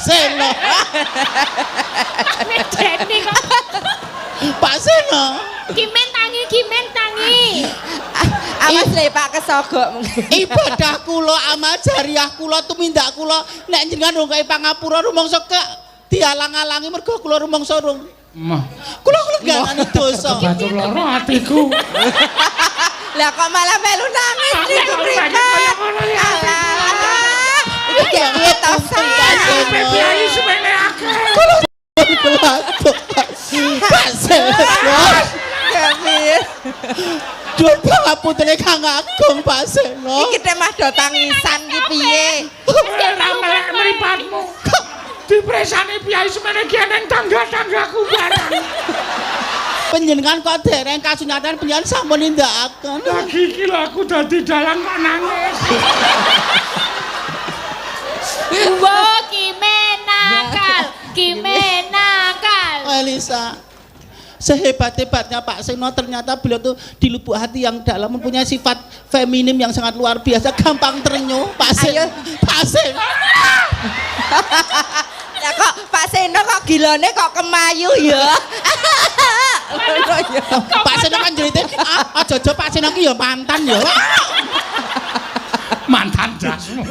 Seno. Medeni kok. Pak Seno. Kimen tangi. Awas le Pak kesogok. Ibadah kula amal jariah kula tumindak kula nek jenengan nggawe pangapura rumangsa dialang-alangi mergo kula rumangsa rung. Mah. Kula nggantani dosa. Batur loro atiku. Lah kok malah melu nangis niku prikat. Iki piye to Piye semene akeh. Pak Seno. Kami. Dur pangapunten Kang Agung Pak Seno. Iki teh mah do tangisan iki piye? Ora melek mripatmu. Dipresani piyai semene ki ning tangga-tanggaku barang. Panjenengan kok dereng kasunyatan panjenengan sampun nindakaken. Lagi iki lho aku dadi dalan kok nangis. Wo kimenakal. Elisa, sehebat-hebatnya Pak Seno ternyata beliau tuh di lubuk hati yang dalam mempunyai sifat feminim yang sangat luar biasa, gampang terenyuh. Pak Seno. Lah kok Pak Seno kok gilane kok kemayu ya. Pak Seno kan jerite, aja Pak Seno ki ya mantan ya. Mantan dasmu.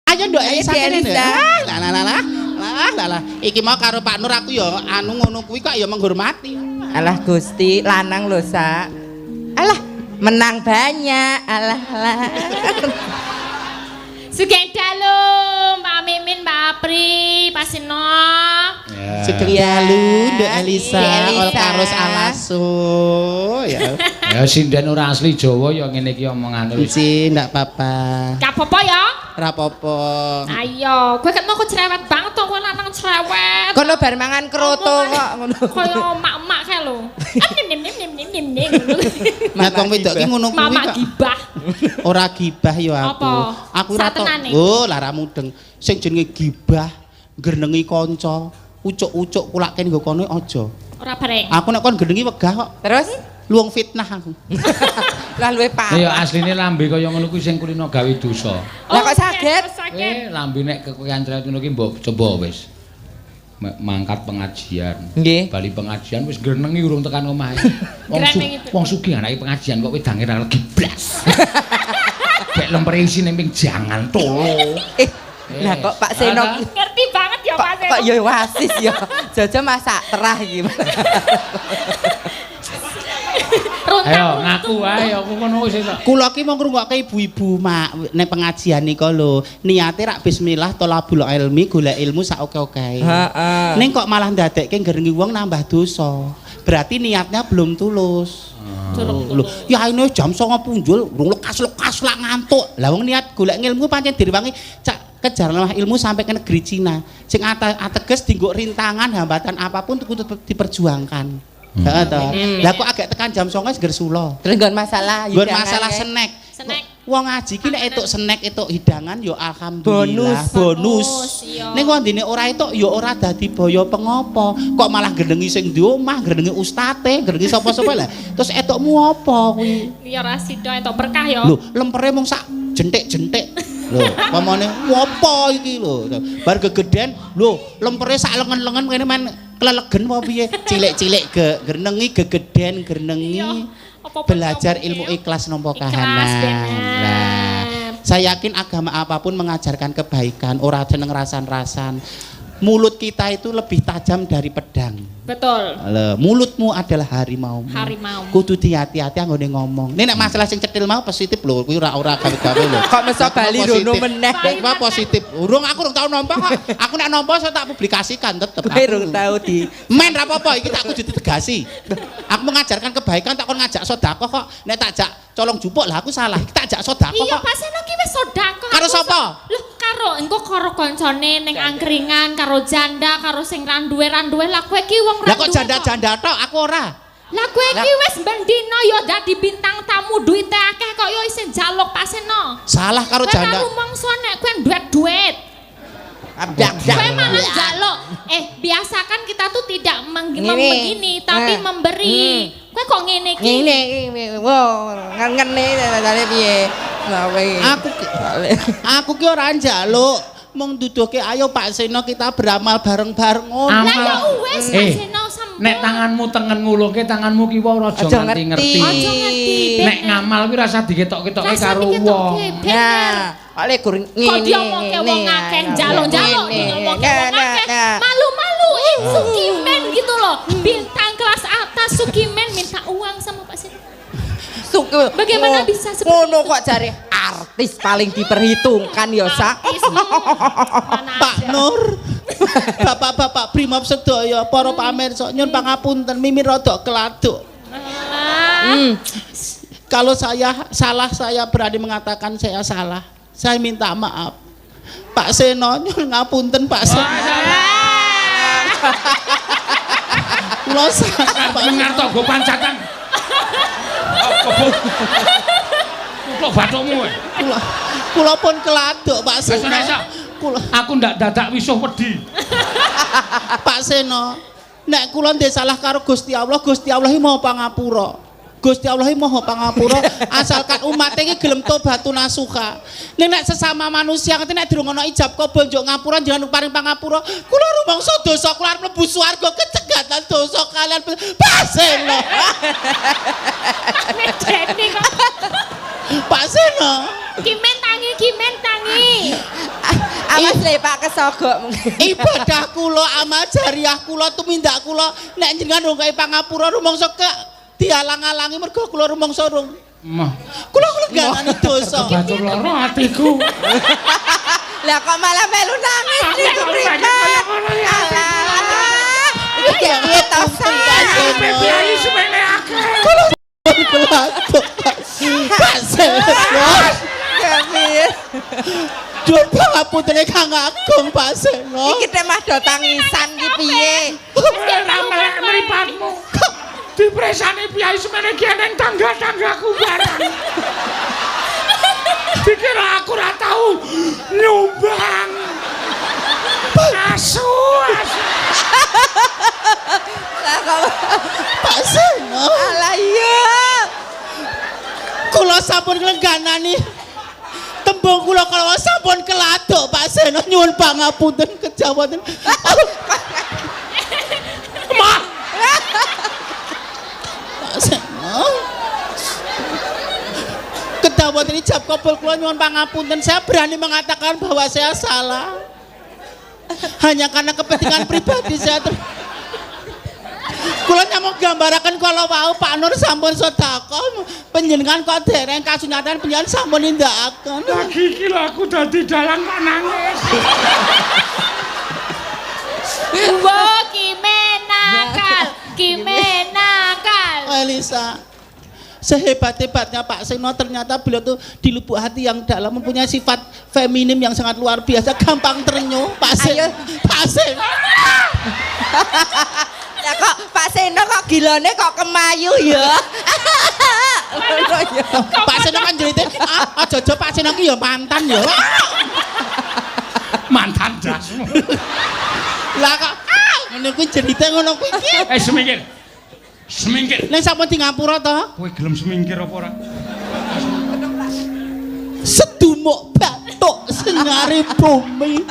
Ayo nduk Elisa kene. Elisa. Lah. Iki mau karo Pak Nur aku ya anu ngono kuwi kok ya menghormati. Alah Gusti, lanang lho, Sak. Alah, menang banyak. Alah. Sugeng dalu Mbak Mimin, Mbak Apri, Pak Seno. Sugeng dalu Nduk Elisa, ol karus alasu ya. Ya sinden ora asli Jawa ya ngene iki omongane wis. Ci ndak apa-apa. Gak apa-apa ya? Ora apa-apa. Ayo, gue ketemu aku cerewet banget tuh, gue lanang cerewet. Kono bar mangan kroto kok ngono. Kaya mak-mak kayak lo. Nim. Nah wong wedok ki ngono kuwi Mama kok. gibah. Ora gibah ya aku. Apa? Aku ora tok. Satenane. Oh, lara mudeng. Sing jenenge gibah, grenengi kanca, ucuk-ucuk kulake nggo kono aja. Ora bareng. Aku nek kon grenengi wegah kok. Terus Luwung fitnah aku. lah luwe parah. Ya asline lambe kaya ngono kuwi sing kulino gawe dosa. Lah kok saged? Lambe nek kekoyan cerewet ngono ki mbok coba wis. Mangkat pengajian. Nggih. Bali pengajian wis grenengi urung tekan omahe. Grenengi itu. Wong sugih anake pengajian kok wedange ra legi blas. Kayak lempere isine ping jangan tolo. Lah kok Pak Seno Ngerti banget ya Pak Seno. kok ya wasis ya. Jaja masak terah iki. Ayo ngaku ae aku ngono wis tak. Kula ki mau ngrungokke ibu-ibu mak nek pengajian nika lho, niate rak bismillah tolabul ilmi golek ilmu sak oke-oke. Heeh. Ning kok malah ndadekke nggerengi wong nambah dosa. Berarti niatnya belum tulus. Lho, ya ini jam 09.00 punjul, urung lekas-lekas lak ngantuk. Lah wong niat golek ilmu pancen direwangi cak kejar ilmu sampai ke negeri Cina. Sing ateges dienggo rintangan hambatan apapun kudu diperjuangkan. Heeh to. Lah kok agak tekan jam 09.00 seger sula. Terus nggon masalah Nggon masalah snack. Wong ngaji ki nek entuk snack entuk hidangan ya alhamdulillah bonus. Ning wong dene ora entuk ya ora dadi boyo pengopo. Kok malah gendengi sing di omah, gendengi ustate, gendengi sapa-sapa lah. Terus entukmu apa kuwi? Ya ora sida entuk berkah ya. Lho, lempere mung sak jentik-jentik. Lho, pamane apa iki lho. Bar gegeden, lho, lempere sak lengen-lengen kene men klelegen apa piye? Cilik-cilik grenengi gegeden grenengi. Belajar ilmu ikhlas nampa kahanan. Nah, saya yakin agama apapun mengajarkan kebaikan, ora jeneng rasan-rasan. Mulut kita itu lebih tajam dari pedang. Betul. Mulutmu adalah harimau. Harimau. Kudu hati-hati anggone ngomong. Nek masalah sing cetil mau positif lho, kuwi ora gawe-gawe lho. Kok meso bali rono meneh. Nek positif. Aku urung tau nampa kok. Aku nek nampa saya tak publikasikan tetep. Kowe urung tau di. Men ra apa-apa iki tak kudu ditegasi. Aku mengajarkan kebaikan tak kon ngajak sedekah kok. Nek tak jak colong jupuk lah aku salah. Tak jak sedekah kok. Iya, Pak Seno ki wis sedekah. Karo sapa? Lho, karo engko karo koncone ning angkringan, karo janda, karo sing randuwe-randuwe lah kowe ki wong randuwe. Lah kok janda-janda tok aku ora. Lah kowe ki wis bendina ya dadi bintang tamu duwite akeh kok ya isih njaluk Pak Seno. Salah karo janda. Kowe rumangsa nek kowe duit. Kowe malah njaluk. Biasakan kita tuh tidak begini tapi memberi. Kowe kok ngene iki? Ngene wow ngene dalane piye? Aku ki ora njaluk, mung duduhke ayo Pak Seno kita beramal bareng-bareng ngono. Lah ya wis Pak Seno sampun. Nek tanganmu tengen ngulungke tanganmu kiwa aja nganti ngerti. Aja ngerti. Nek ngamal kuwi rasa diketok-ketoke karo wong. Nah, oleh gur ngene. Kok diomongke wong akeh njaluk-njaluk diomongke wong akeh. Malu-malu Sukimen gitu loh. Bintang kelas atas Sukimen minta uang sama Pak Seno. Bagaimana bisa seperti ngono itu? kok jare artis paling diperhitungkan ya Sak. Pak Nur. Bapak-bapak Brimob sedaya para pamirsa nyun pangapunten mimi rada keladuk. Kalau saya salah saya berani mengatakan saya salah. Saya minta maaf. Pak Seno nyun ngapunten Pak Seno. Kula salah. Mengarto go pancatan. Kok bathukmu. Kula pun keladuk Pak Seno. Aku ndak dadak wisuh wedi. Pak Seno, nek kula ndek salah karo Gusti Allah iki Maha Pangapura. Gusti Allah iki Maha Pangapura, asalkan umat iki gelem tobat nasuha. Nek sesama manusia ngerti nek durung ana ijab kabul njuk ngapura jangan paring pangapura. Kula rumangsa dosa kula arep mlebu swarga kecegatan dosa kalian Pak Seno. Pak Seno. Kimen tangi. Awas le Pak kesogok. Ibadah kula amal jariah kula tumindak kula nek jenengan rungkae pangapura rumangsa dialang-alangi mergo kula rumangsa rung. Kula ngangani dosa. Batur lara atiku. Lah kok malah melu nangis niku mriko. Iki piye to Piye semene akeh. Keladuk Pak Seno. Piye? Duh pangapunten Kang Agung Pak Seno. Iki nek mah do tangisan iki piye? Ora melek mripatmu. Dipresani piyai semene ki ning tangga-tanggaku barang. Dikira aku ora tau nyumbang. Asu. Lah kok Pak Seno. alah iya. Kula sampun nglenganani tembung kula kalau sampun keladuk Pak Seno nyuwun pangapunten kejawaten. Mah. Pak Seno. Kedawaten ijab kabul kula nyuwun pangapunten. Saya berani mengatakan bahwa saya salah. Hanya karena kepentingan pribadi saya kula nyamuk gambaraken kala wau Pak Nur sampun sedekah panjenengan kok dereng kasunyatan panjenengan sampun nindakaken. Lagi iki lho aku dadi dalang kok nangis. Wah, Kimenakal. Elisa, sehebat-hebatnya Pak Seno ternyata beliau tuh di lubuk hati yang dalam mempunyai sifat feminim yang sangat luar biasa, gampang terenyuh Pak Seno. Pak Seno. Lah kok Pak Seno kok gilane kok kemayu ya. Pak Seno kan jerite, aja Pak Seno ki ya mantan ya. Mantan dasmu. Lah kok ngene kuwi jerite ngono kuwi iki. Semingkir. Semingkir. Ning sampun di ngapura to? Kowe gelem semingkir apa ora? Sedumuk batuk senyari bumi.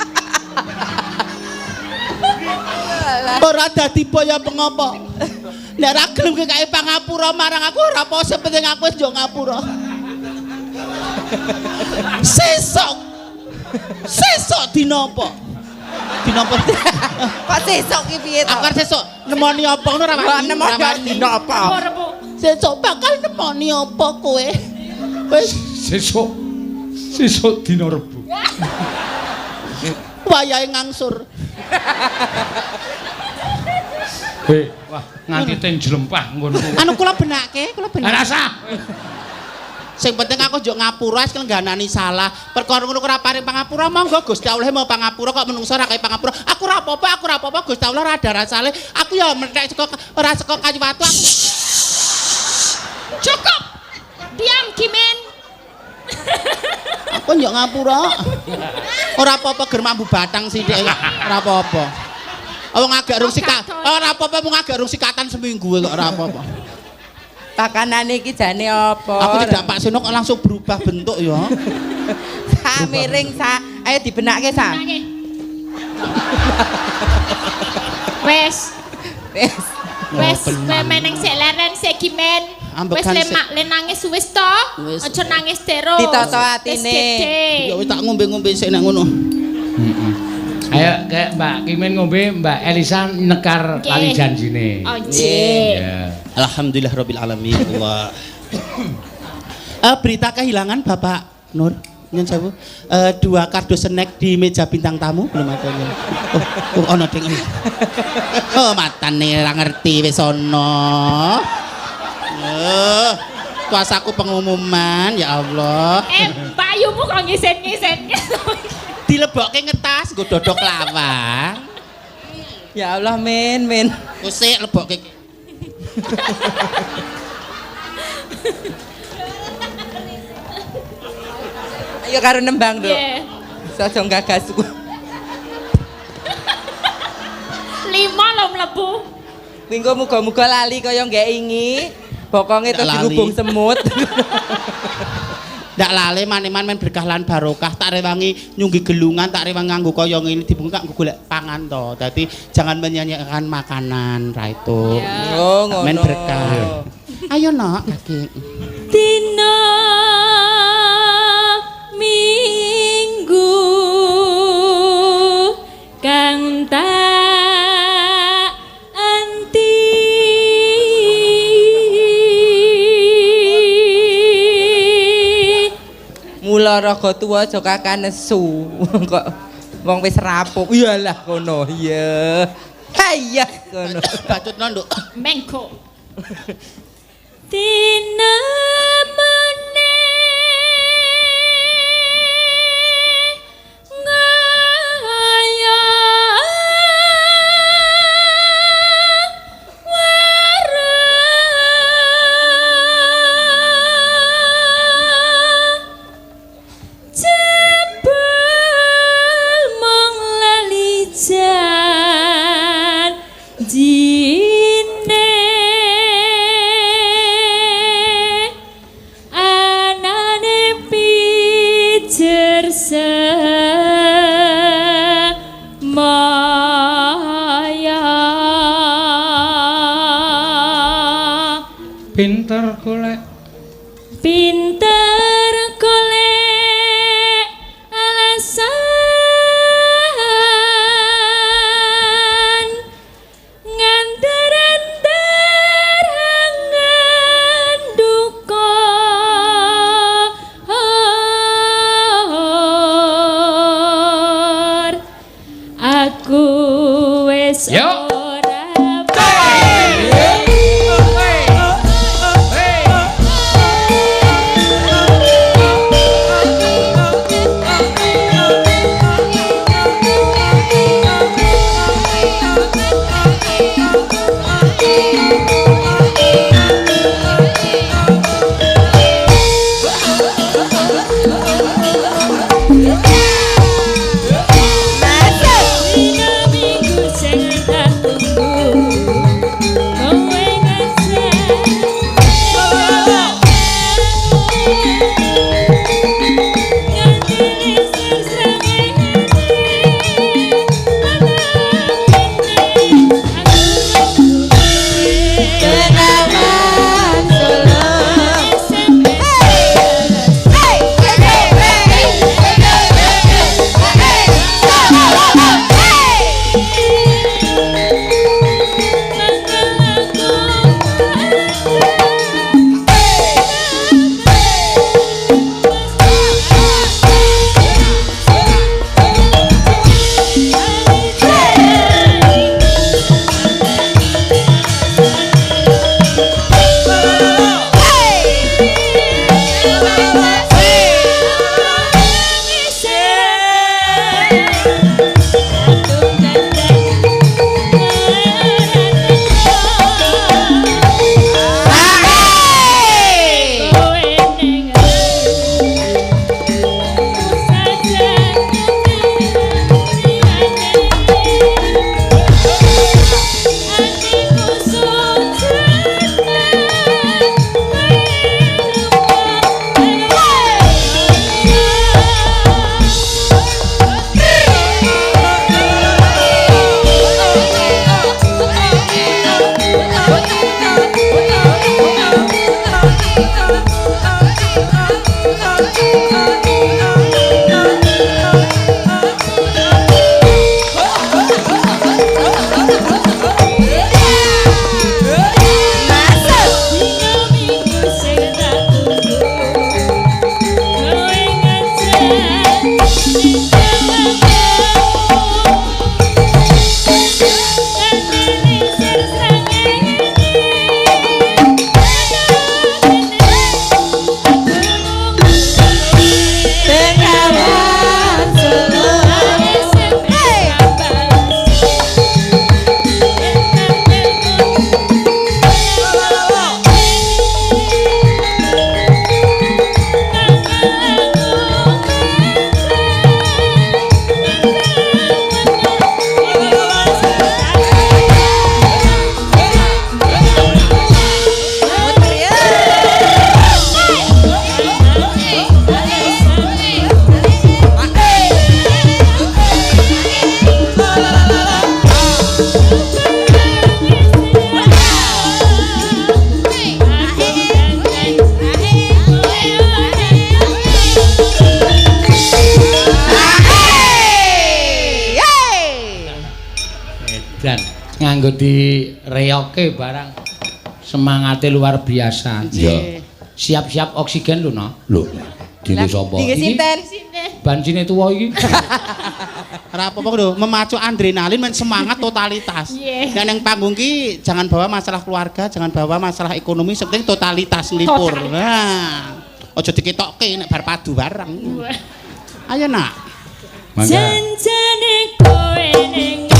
Ora dadi boya pengopo. Nek ra gelem kaya pangapura marang aku ora apa penting aku wis njuk ngapura. Sesuk dina apa? Dina apa? Kok sesuk ki piye to? Akar sesuk nemoni apa ngono ra wani. Nemoni dina apa? Sesuk bakal nemoni apa kowe? Wis Sesuk dina Rebo. wayahe ngangsur. Wah, nganti teng jlempah nggonku. Anu kula benake. Rasa. Sing penting aku njuk ngapura wis kelengganani salah. Perkara ngono ora paring pangapura monggo Gusti Allah mau pangapura kok menungso ora kaya pangapura. Aku ora apa-apa Gusti Allah ora ada rasane. Aku ya mentek ora saka kayu watu aku. Cukup. Diam Kimen. Aku njuk ngapura. Ora apa-apa ger mambu batang sithik ora apa-apa. Wong agak rung sikat. Ora apa-apa mung agak rung sikatan seminggu kok ora apa-apa. Pakanan iki jane apa? Aku tidak Pak Seno kok langsung berubah bentuk ya. Sa miring sa. Ayo dibenake sa. Wes. Wes. Wes meneng sik leren sik kimen. Wes lemak le nangis wis to. Aja nangis terus. Ditoto atine. Ya wis tak ngombe-ngombe sik nek ngono. Ayo kayak Mbak Kimen ngombe, Mbak Elisa nekar kali janjine. Oke. Alhamdulillah rabbil alamin. Allah. Berita kehilangan Bapak Nur. Nyun sewu. 2 kardus snack di meja bintang tamu belum ada. Oh ono ding. Oh matane ora ngerti wis ono. Kuasaku pengumuman ya Allah. Bayumu kok ngisen-ngisen. Dilebokke ngetas nggo dodok lawang. Ya Allah men. Kusik lebokke. Ayo karo nembang, Duk. Nggih. Saja gagasku. 5 lho mlebu. Minggu muga-muga lali kaya nggak ingi. Bokonge terus Nggak lali. dihubung semut. Ndak lali man men berkah lan barokah tak rewangi nyunggi gelungan tak rewangi nganggo kaya ngene dibungkak golek pangan to. Dadi jangan menyanyikan makanan ra itu. Oh, ngono. Men berkah. Ayo nok kaki. Dina Minggu kang tak anti Mula raga tuwa aja kakan nesu. Kok wong wis rapuh. Iyalah kono. Iya. Hayah kono. Bacutno nduk. Mengko Dina meneh ngaya jebul mong lali janjine anane pijer semaya Pinter golek. pinter golek alasan nganter-anter hangan duka aku wis Yo. ora Dina minggu sing tak tunggu kowe nganti listrik srengenge nganggo direoke barang. Semangate luar biasa. Iya. Siap-siap oksigen lho, no. Lho. Dile sapa? Dinggo sinten? Bancine tuwa iki. Ora apa-apa lho, memacu adrenalin men semangat totalitas. Dan yang panggung ki jangan bawa masalah keluarga, jangan bawa masalah ekonomi, penting totalitas nglipur. Nah, aja diketokke nek bar padu bareng. Ayo nak. Janjane kowe ning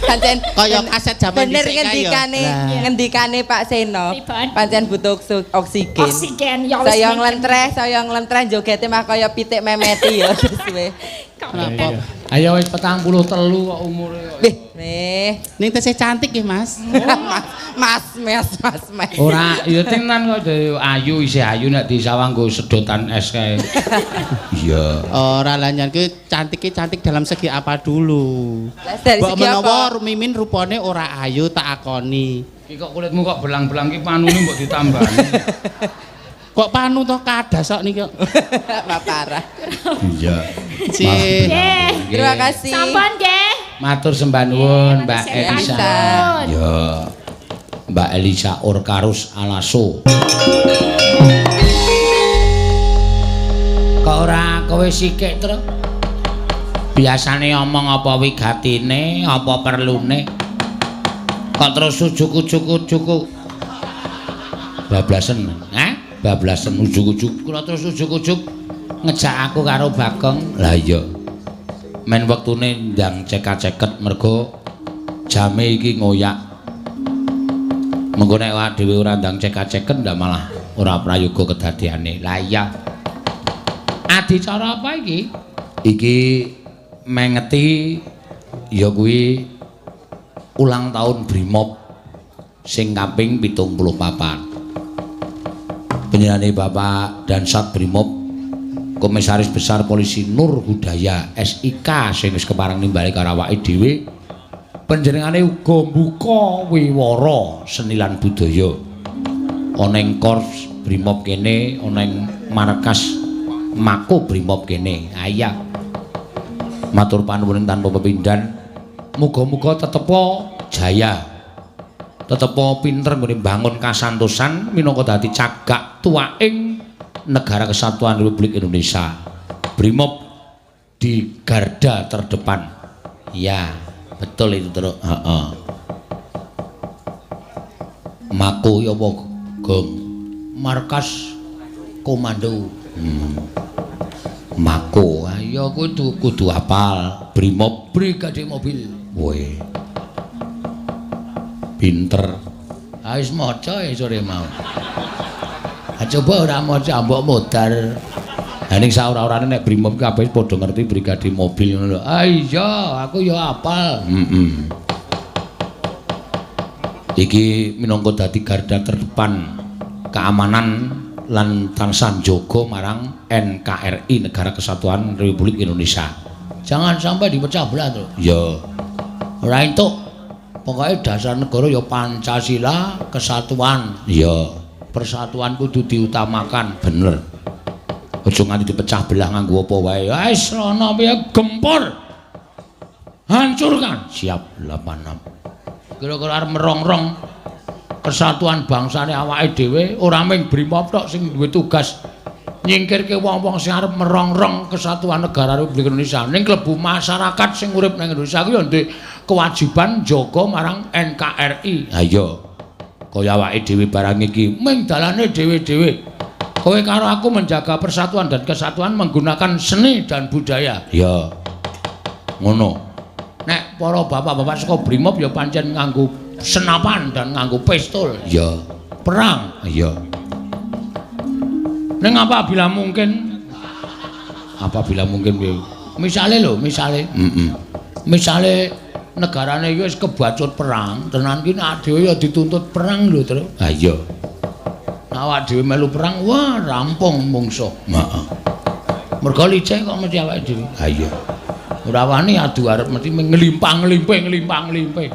Pancen kaya kaset jaman bener dhisik kae. ngendikane Pak Seno. Pancen butuh oksigen. Oksigen ya wis. Saya nglentreh jogete mah kaya pitik memeti ya suwe. Ayo wis 43 kok umure kok. Nih, Ning tesih cantik nggih, Mas. Mas. Ora, ya tenan kok ayu isih ayu nek disawang nggo sedotan es kae. Iya. Ora lanyan ki cantik dalam segi apa dulu? Dari Mbok segi apa? menawa Mimin rupane ora ayu tak akoni. Iki kok kulitmu kok belang-belang ki panune mbok ditambani. Kok panu toh kadas kok niki. Pak parah. Iya. Cih. Terima kasih. Sampun nggih. Matur sembah nuwun Mbak Elisa. Ya. Mbak Elisa Orkarus Alaso. Kok ora kowe sikik terus? Biasane omong apa wigatine, apa perlune? Kok terus ujuk-ujuk. Bablasen, bablasen ujuk-ujuk. Kula terus ujuk-ujuk ngejak aku karo Bagong. Lah iya. Men wektune ndang cekak-ceket mergo jame iki ngoyak. Mengko nek awake dhewe ora ndang cekak-ceket ndak malah ora prayoga kedadeane. Lah iya. Adicara apa iki? Iki mengeti ya kuwi ulang tahun Brimob sing kaping 74. Penyanyi Bapak Dansat Brimob Komisaris Besar Polisi Nur Hudaya SIK sing wis kepareng nimbali karo awake dhewe. Panjenengane uga mbuka wiwara seni lan budaya. Ana ing Korps Brimob kene, ana ing markas Mako Brimob kene. Ayah. Matur panuwun tanpa pepindhan. Muga-muga tetepa jaya. Tetepa pinter nggone bangun kasantosan minangka dadi cagak tuaing Negara Kesatuan Republik Indonesia. Brimob di garda terdepan. Ya, betul itu terus. Heeh. Mako ya apa, Gong? Markas Komando. Mako, ya kudu hafal. Brimob Brigade Mobil. Woi. Pinter. Wis maca sore mau. Coba ora maca mbok modar. Ha ning saora-orane nek Brimob kabeh padha ngerti Brigade Mobil ngono lho. Ah iya, aku ya hafal. Iki minangka dadi garda terdepan keamanan lan tansah njaga marang NKRI Negara Kesatuan Republik Indonesia. Jangan sampai dipecah belah to. Ya. Ora entuk. Pokoke dasar negara ya Pancasila, kesatuan. Ya. Persatuan kudu diutamakan, bener. Aja nganti dipecah belah nganggo apa wae. Wis rono piye gempur. Hancurkan. Siap 86. Kira-kira arep merongrong persatuan bangsane awake dhewe, ora mung Brimob tok sing duwe tugas nyingkirke wong-wong sing arep merongrong kesatuan negara Republik Indonesia. Ning klebu masyarakat sing urip nang Indonesia kuwi ya duwe kewajiban jaga marang NKRI. Ha iya. Kaya awake dhewe barang iki ming dalane dhewe-dhewe. Kowe karo aku menjaga persatuan dan kesatuan menggunakan seni dan budaya. Ya. Ngono. Nek para bapak-bapak saka Brimob ya pancen nganggo senapan dan nganggo pistol. Ya. Perang. Ya. Ning apabila mungkin misale misale negarane iki wis kebacut perang, tenan ki nek dhewe ya dituntut perang lho, Tru. Ha iya. Awak dhewe melu perang, wah rampung mungsuh. Heeh. Mergo licik kok mesti awake dhewe. Ha iya. Ora wani adu arep mesti ngelimpang-nglimpe.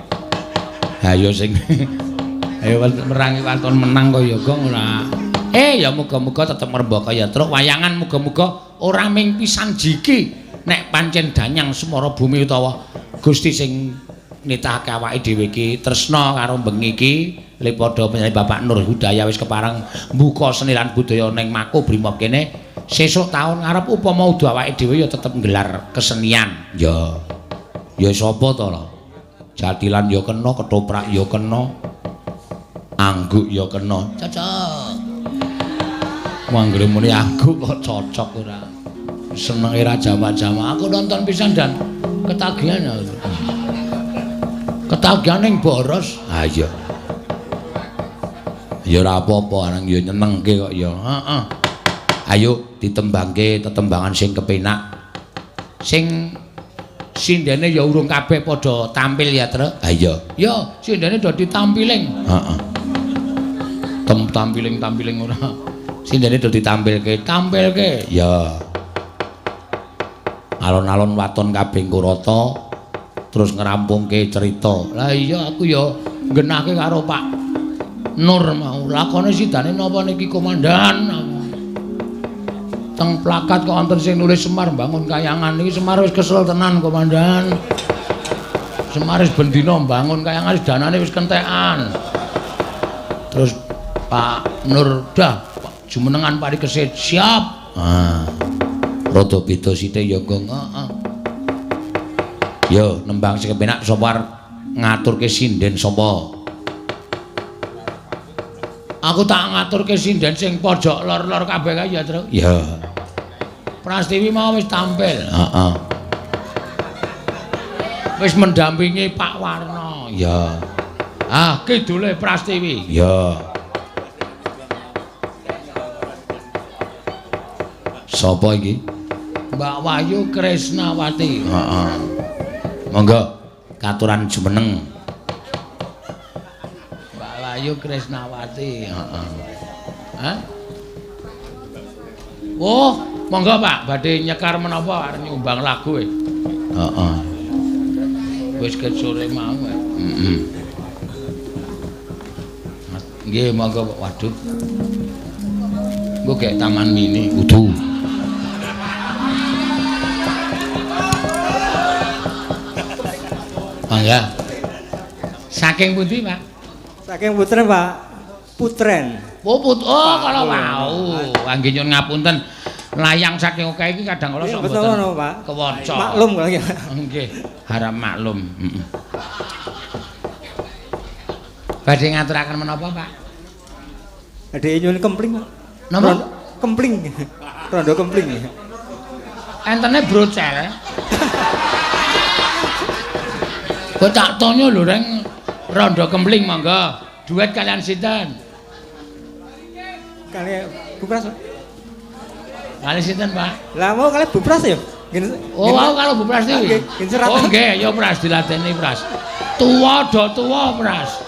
Ha iya sing ayo merangi waton menang kaya gong ora. Ya muga-muga tetep merembaka ya truk wayangan muga-muga ora ming pisan jiki nek pancen danyang semara bumi utawa Gusti sing nitahake awake dhewe iki tresna karo bengi iki le padha penyanyi Bapak Nur Hudaya wis kepareng mbuka seni lan budaya ning Mako Brimob kene sesuk taun ngarep upama udu awake dhewe ya tetep nggelar kesenian. Ya sapa to lho? Jatilan ya kena, ketoprak ya kena, angguk ya kena. Cocok. Manggre muni angguk kok cocok ora. Senenge ra jama-jama. Aku nonton pisan dan ketagihan ya. Ketagihan ning boros. Ha iya. Ya ora apa-apa areng ya nyenengke kok ya. Heeh. Ayo ditembangke tetembangan sing kepenak. Sing sindene ya urung kabeh padha tampil ya, Truk. Ha iya. Ya, sindene do ditampiling. Heeh. Tampiling ora. Sindene do ditampilke. Ya. Alon-alon waton kabeh kurata terus ngerampungke cerita. Lah iya aku ya nggenahke karo Pak Nur mau. Lakone sidane napa niki komandan? Teng plakat kok wonten sing nulis Semar bangun kayangan niki Semar wis kesel tenan komandan. Semar wis bendina bangun kayangan wis danane wis kentekan. Terus Pak Nur dah jumenengan pari kesit siap. Rada beda sithik ya Gong. Yo nembang sing kepenak sapa ngaturke sinden sapa? Aku tak ngaturke sinden sing pojok lor-lor kabeh kae ya, Tru. Ya. Prastiwi mau wis tampil. Heeh. Wis mendampingi Pak Warno. Ya. Kidule Prastiwi. Ya. Sapa iki? Mbak Wayu Krisnawati. Heeh. Monggo katuran jumeneng. Mbak Wayu Krisnawati. Heeh. Hah? Oh, monggo Pak, badhe nyekar menapa arep nyumbang lagu e. Heeh. Wis ket sore mau. Heeh. Nggih, monggo Pak. Waduh. Engko gek taman mini kudu. Mangga. Saking pundi, Pak? Saking Putren, Pak. Putren. Kalau wau. Nggih nyuwun ngapunten. Layang saking oke iki kadang kala sok mboten. Betul, Pak. Kewaca. Maklum kalau ya. Nggih, harap maklum. Heeh. Badhe ngaturaken menapa, Pak? Badhe nyuwun kempling, Pak. Napa? Kempling. Rondo kempling. Entene brocel. Kok tak tanya lho reng rondo kempling monggo. Duet kalian sinten? Kali Bu Pras. Kali sinten, Pak? Lah mau kali Bu Pras ya? Oh, kalau Bu Pras iki. Oh, nggih, ya Pras diladeni Pras. Tuwa Pras.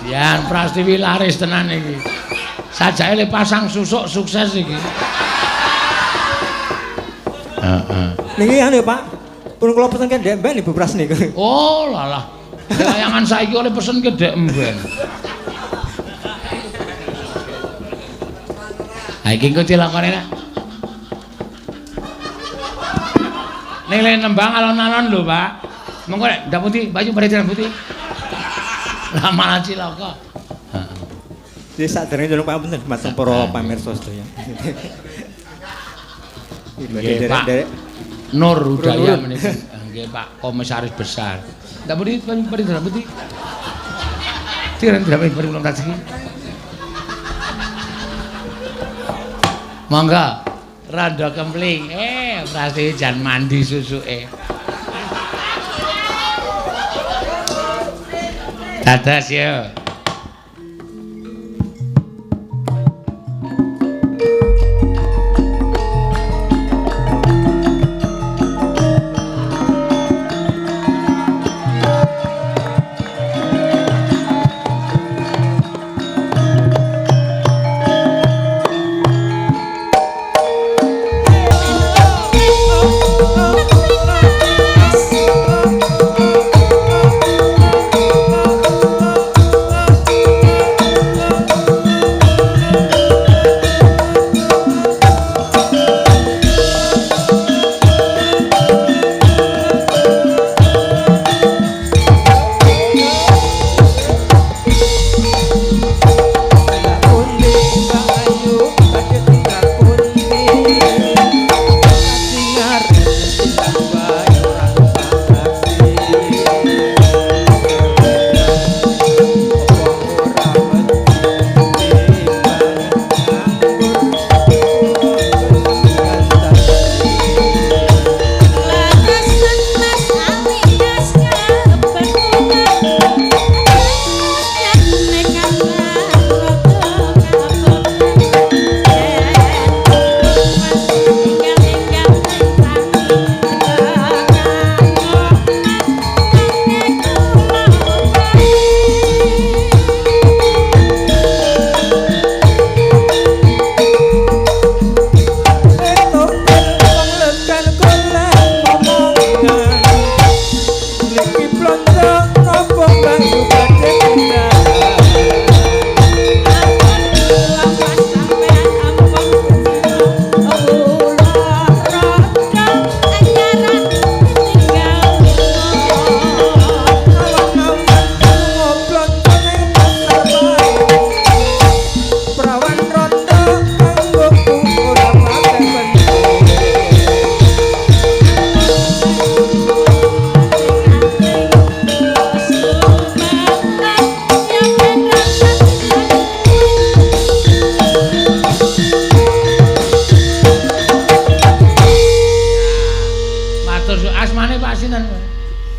Sian Pras TV laris tenan iki. Sajake le pasang susuk sukses iki. Heeh. Niki anu Pak. Pun kula pesen ke Ndek Mben Ibu Pras niku. Oh, lalah. Layangan saiki oleh pesen ke Ndek Mben. Ha iki engko dilakoni nek. Ning le nembang alon-alon lho, Pak. Monggo nek Ndak Putih, baju paritiran putih. Lah malah cilaka. Heeh. Jadi sadurunge nyuwun pangapunten mateng para pamirsa sedaya. Nggih, Pak. Nur Hudaya menika. Nggih, Pak Komisaris Besar. Ndak muni dalam putih. Tiran belum tak segi. Monggo rada kempling. Prasasti jan mandi susuke. Dados ya.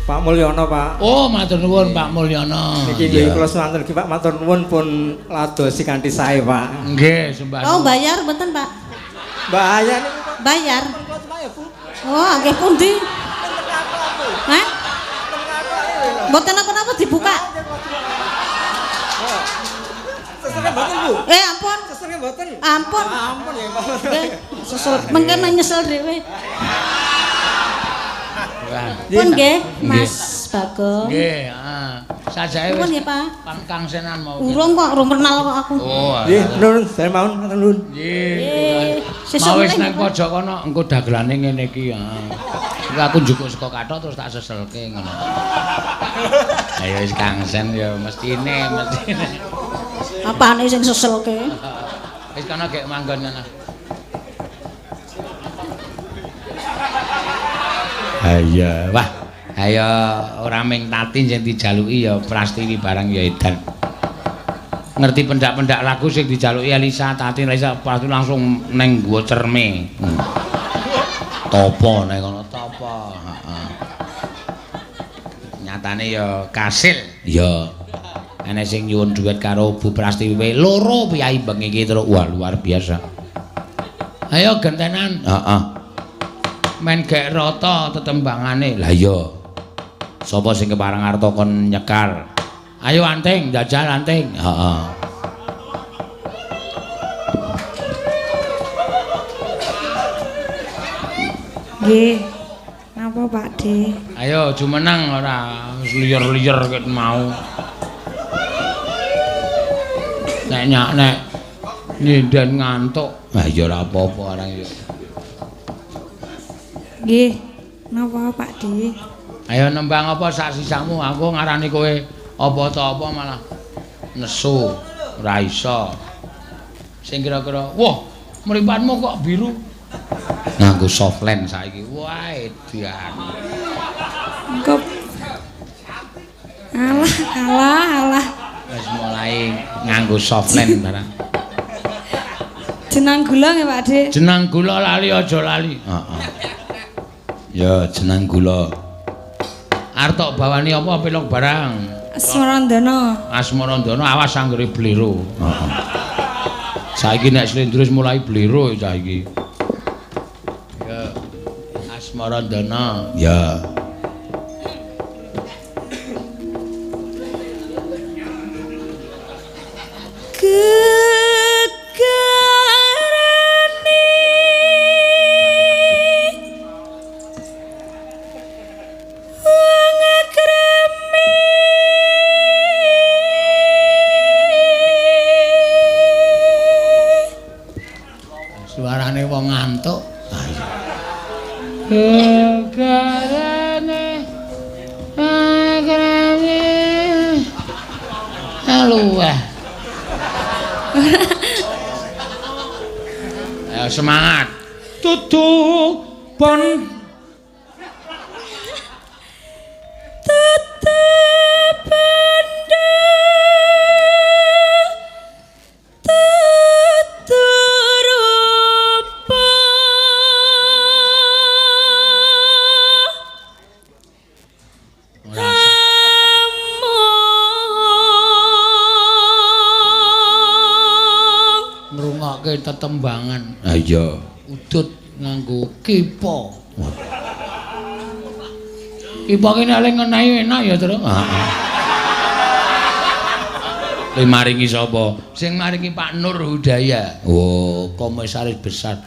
Pak Mulyono, Pak. Oh, matur nuwun Pak Mulyono. Niki nggih kula suwanten iki Pak, matur nuwun pun ladosi kanthi sae, Pak. Nggih, sembah. Oh, bayar mboten, Pak? Bahaya niku. Bayar. Oh, nggih pundi? Hah? Mboten napa-napa dibuka. Sesere mboten, Bu? Ampun. Sesere mboten. Ampun. Ampun ya, Pak. Nggih, sesel mengke nyesel dhewe. Pun nggih, Mas Bagong. Nggih, heeh. Sajake Pun wis nggih, Pak. Kang Senan mau. Urung kok, urung kenal kok aku. Oh. Nggih, nuwun, saya mawon matur nuwun. Nggih. Sesuk Mau wis meneh, nang pojok kono engko dagelane ngene iki, heeh. Engko aku njukuk saka kathok terus tak seselke ngono. Ayo wis Kang Sen ya mestine. Apane sing seselke? Wis kono gek manggon ngono. Ayo, wah. Ayo ora ming tati sing dijaluki ya Prastiwi barang ya edan. Ngerti pendak-pendak lagu sing dijaluki Elisa Tati Elisa pasti langsung neng gua cerme. Topo nek kono topo, heeh. Nyatane ya kasil. Ya. Ana sing nyuwun duet karo Bu Prastiwi loro piyai bengi iki terus wah luar biasa. Ayo gentenan. Heeh. Men gek rata tetembangane. Lah iya. Sapa sing kepareng arta kon nyekar? Ayo Anting, njajal Anting. Heeh. Nggih. Napa Pak De? Ayo jumeneng ora liyer-liyer ket mau. Nek nyinden ngantuk. Lah iya ora apa-apa arang yo. Nggih. Napa Pak De? Ayo nembang apa sak sisamu aku ngarani kowe apa ta apa malah nesu. Ora iso. Sing kira-kira, wah, mripatmu kok biru. Nganggo softland saiki. Wah, edan. Engko alah. Wis mulai nganggo softland barang. Jenang gula nggih Pak De. Jenang gula lali aja lali. Heeh. Ya, jenang gula. Arep tok bawani apa pelok barang? Asmarandana. Asmarandana awas anggere blero. Heeh. Saiki nek Slendro mulai blero saiki. Ya. Asmarandana. Ya. Suarane wong ngantuk. Gegarane agrame aluwah. Ayo semangat. Tutuk pon tetembangan. Ah iya. Udut nganggo kipa. Kipa kene ale ngenehi enak ya, Tru. Heeh. Kowe maringi sapa? Sing maringi Pak Nur Hudaya. Oh, Komisaris Besar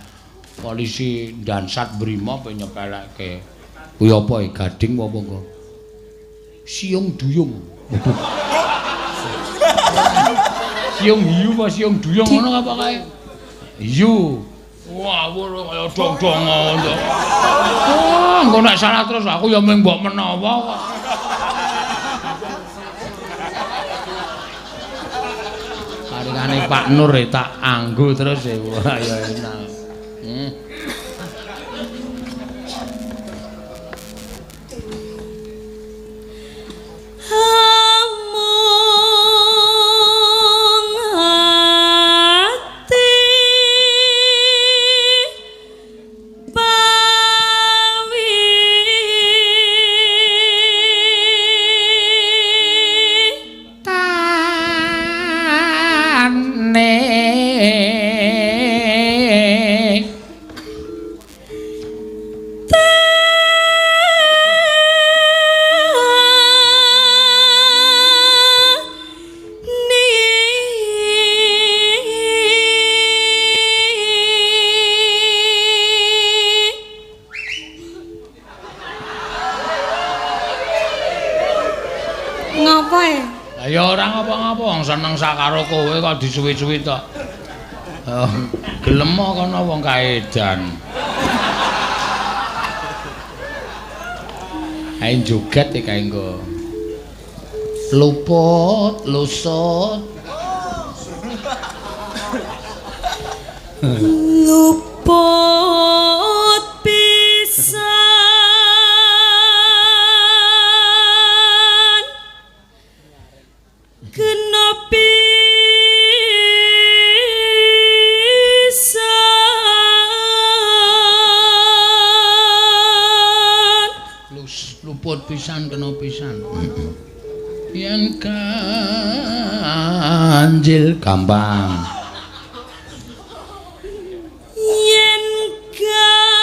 Polisi Dansat Brimob nyepelekke. Kuwi apa Gading apa kok? Siung Duyung. Siung hiu apa siung duyung ngono apa kae? Hiu. Wah, kaya dong-dong ngono. Wah, engko nek salah terus aku ya mung mbok menawa kok. Karingane Pak Nur tak anggo terus ya. Wah, ya enak. Seneng sak karo kowe kok disuwi-suwi tok. Gelem kono wong kaedan. Ae joget iki kae engko. Luput, lusut. Luput pisan. Pisan kena pisan. Yen kanjil gampang. Yen gampang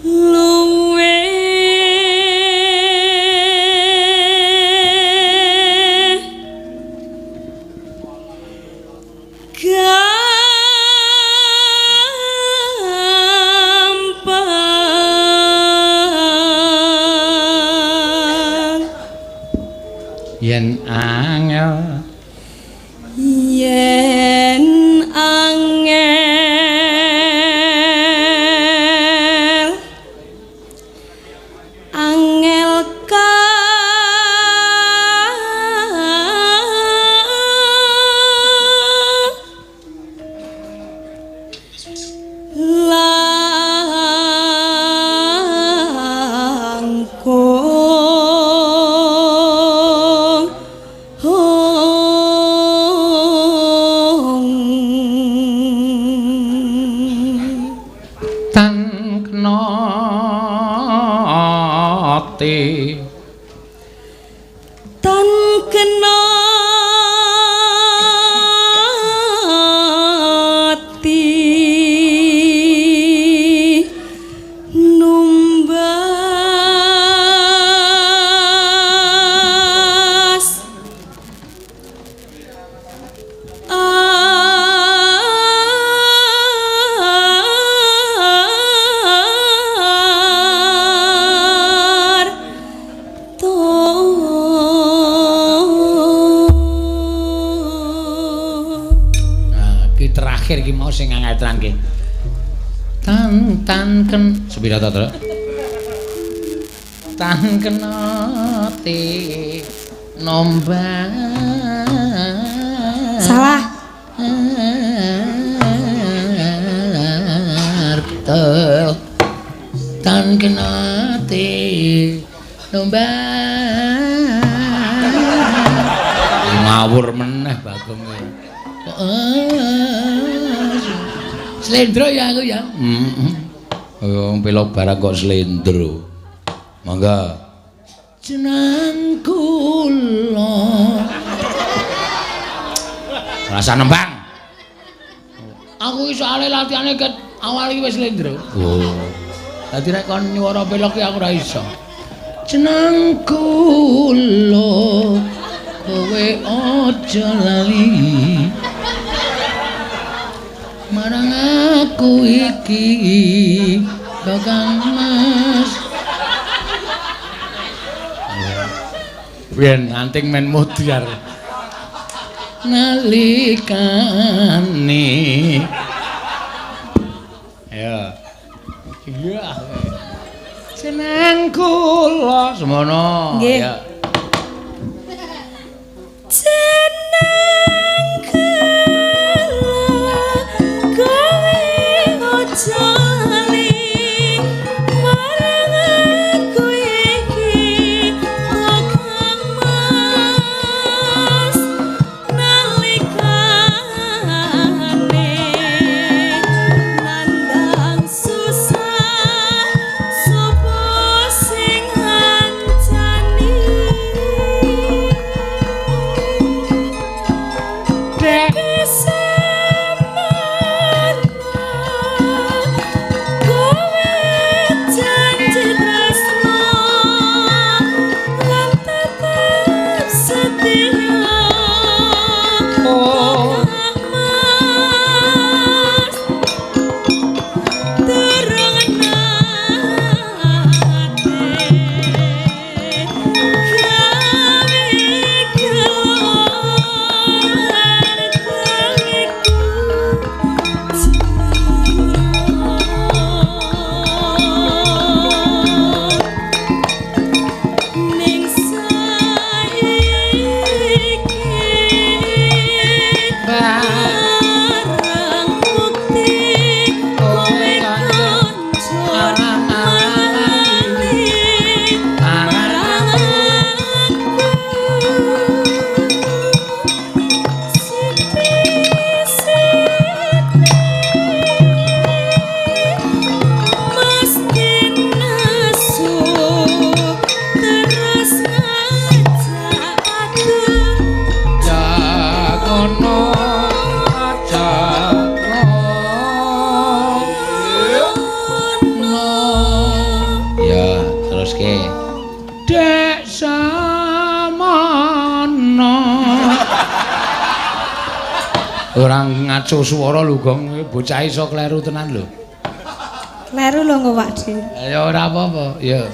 luwe yen angel tan kena ati tan kena ati numbas terakhir iki mau sing ngangetrangke. Tan ken sepira to, Tru? Tan kenati nombas. Salah. Tan kenati nombas. Ngawur meneh Bagong. Slendro ya aku ya. Wong pelok barang kok slendro. Mangga. Jeneng kula. Rasa nembang. Aku iki soalé latihane ket awal iki wis slendro. Oh. Dadi nek kon nyuwara pelok iki aku ora iso. Jeneng kula kowe aja lali. Marang aku iki Kakang Mas. Biyen anting men mutiar. Nalikane. Ya. Iya. Seneng kula semono. Nggih. Ya. Orang ngaco swara lho Gong, bocah iso kleru tenan lho. Kleru lho kok Pakde. Ya ora apa-apa, ya.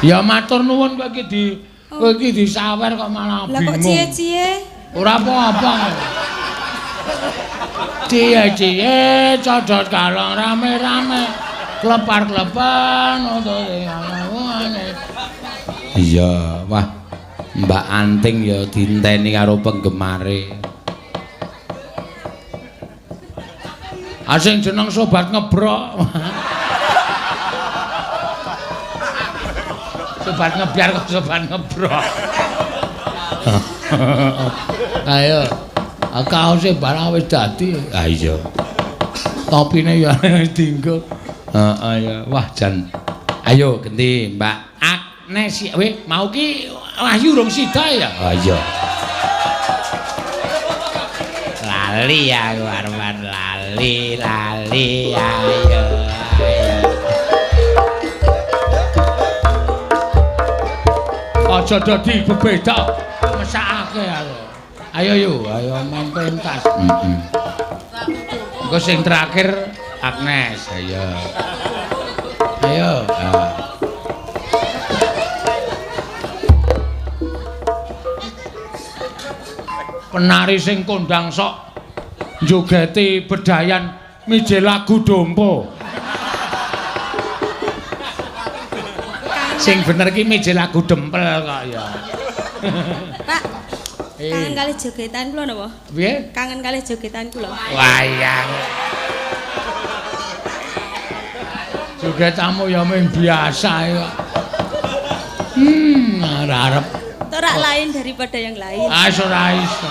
Ya matur nuwun kowe iki disawer kok malah bingung. Lah kok cie-cie? Ora apa-apa. Cie-cie codot kalong rame-rame. Klepar-klepan iya, wah. Mbak Anting ya dinteni karo penggemare. Asing jeneng sobat ngebrok. Sobat ngebiar kok sobat ngebrok. Ayo. Kaose barang wis dadi. Ah iya. Topine ya wis dienggo. Heeh ya. Wah jan. Ayo ganti Mbak Agnes. Weh, mau ki Wahyu rung sida ya? Oh iya. Lali aku arep lali ayo. Aja dadi bebeda mesakake aku. Ayo yuk, ayo main pentas. Engko sing terakhir Agnes, ayo. Ayo. Penari sing kondang sok njogeti bedayan mije lagu dompo. Sing bener ki mije lagu dempel kok ya. Pak. Kangen kali jogetan kula napa? Piye? Kangen kali jogetan kula. Wayang. Jogetanmu ya mung biasa kok. Arep. Ora lain daripada yang lain. Ah ora iso.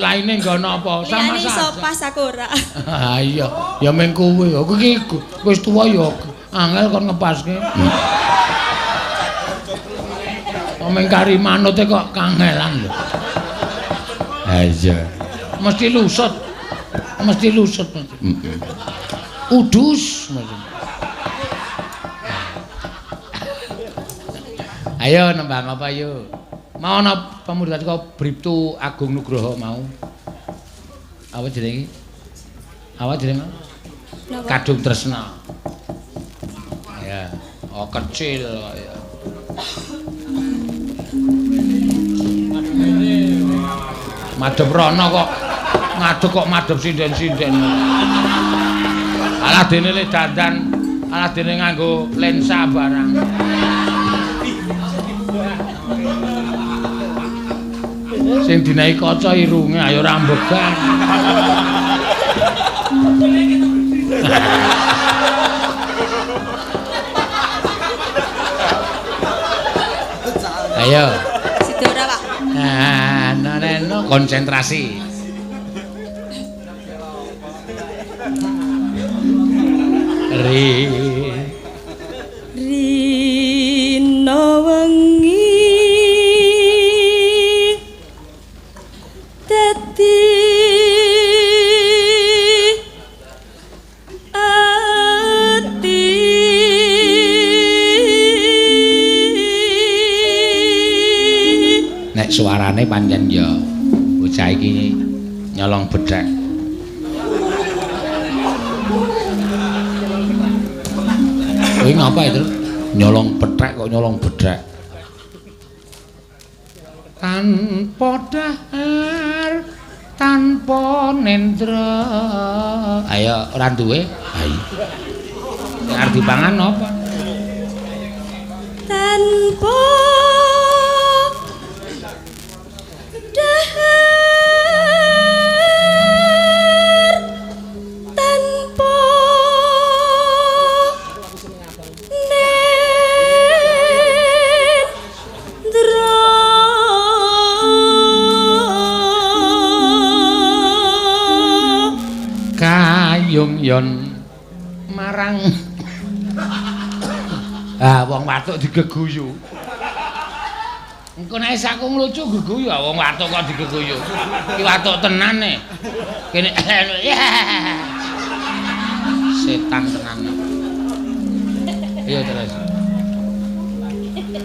Laine nggono apa? Sama saja. Iso pas aku ora. Ah iya, ya mung kuwi. Aku iki wis tuwa ya angel kon ngepaske. Omeng kari manute kok kangelan lho. Ha iya. Mesti lusut. Udus. Ayo nembang apa yuk? Mau ana pemuda saka Bribtu Agung Nugroho mau. Apa jenenge? Apa jenenge? Kadung Tresna. Ya, oh kecil ya. Madhep rono kok ngadeg kok madhep sinden-sinden. Alah dene le dandan, alah dene nganggo lensa barang. Sing dinaiki kaca irunge ayo rambegan. Ayo. Sido ora, Pak. Nah, no konsentrasi. Rino wengi dadi ati nek suarane pancen ya bocah iki nyolong bedhek. Kowe ngapa itu? Nyolong bedhek kok nyolong bedhek. Tanpa dahar, tanpa nendra. Ayo ora duwe. Ayo. Nek arep dipangan apa? tanpa dahar tanpa nendra kayung yon marang wong watuk digeguyu. Engko nek sakku nglucu geguyu wong watuk kok digeguyu. Ki watuk tenan e. Kene setan tenan. Iya terus.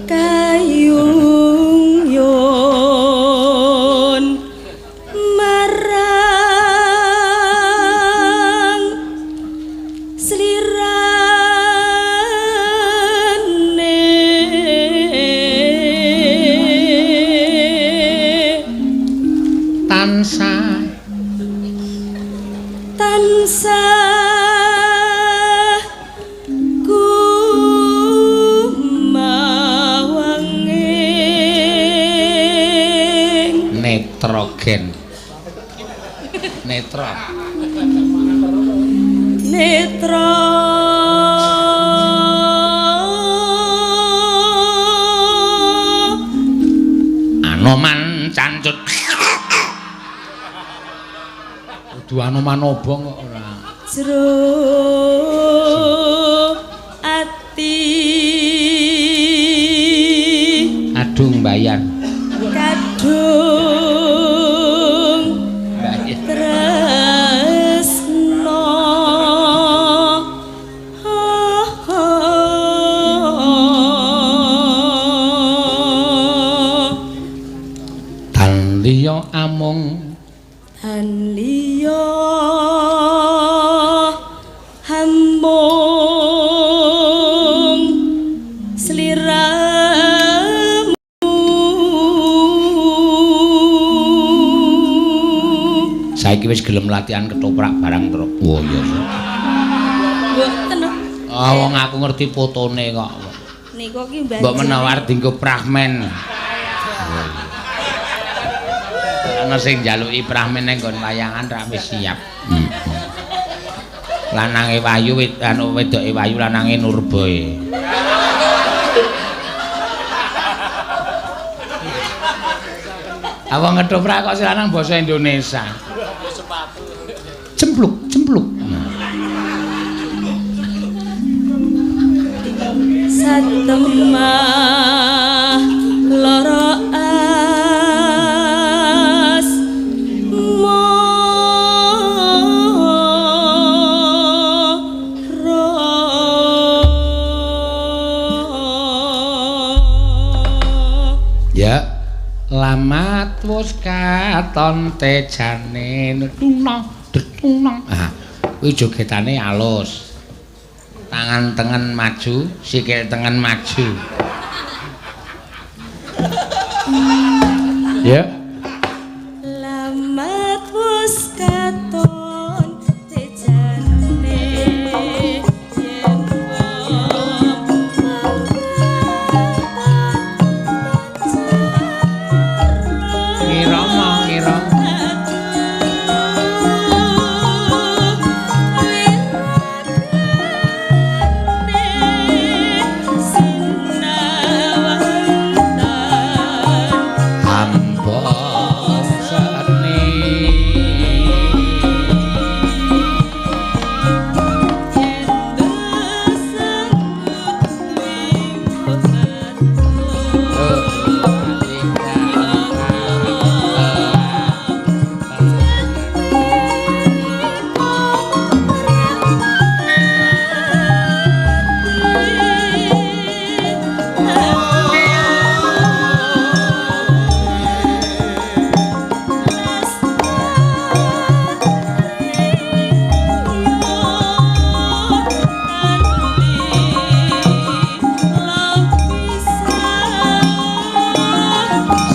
kayung yon marang slirane tansah kumawanging Netrogen. Netra. netra Anoman cancut. Kudu anoman obong kok ora. jero ati Adung bayan. kadung Bayan. tresno Dan liya amung dan liya hambung sliramu saiki wis gelem latihan ketoprak barang terus. Oh iya. mboten Wong aku ngerti fotone kok. niku ki mbak Mbok menawar dinggo prahmen. Ana sing njaluki prahmen ning nggon wayangan ra wis siap. Lanange wayu anu wedoke wayu lanange nurboe. Apa ngetoprak kok lanang basa Indonesia. Cempluk, cempluk. satemah lara as Ya, lamat wis katon tejane tunong detunong. Ah, kuwi jogetane alus. Tangan tengen maju, sikil tengen maju. Ya. lamat wis katon tejane yen Ngirama, ngirama. Hamba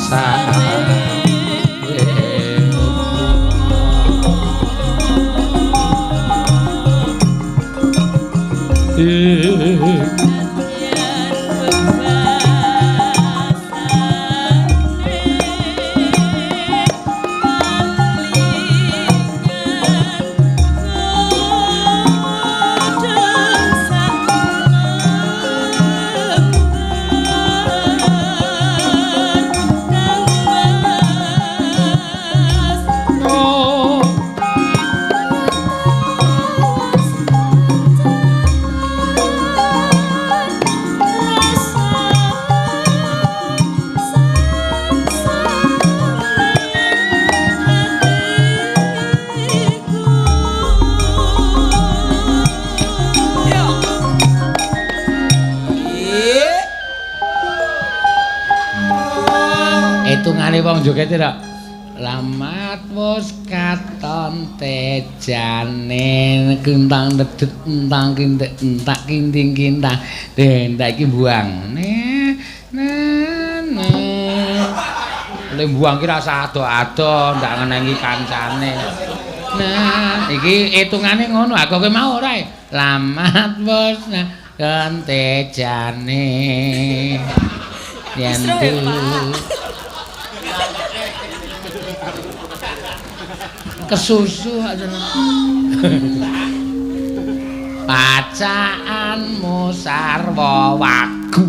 sani. Hitungane wong jogete rak. Lamat wis katon tejane kentang dedet entang kintek entak kinting kintang. Ndak iki buang. Le buang ki rasa ado-ado ndak ngenengi kancane. Nah, iki hitungane ngono, aku kowe mau ora? Lamat bos kentejane. Yen kesusu aja. Bacaanmu sarwa wagu.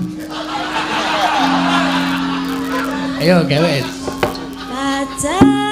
Ayo gawe. Bacaan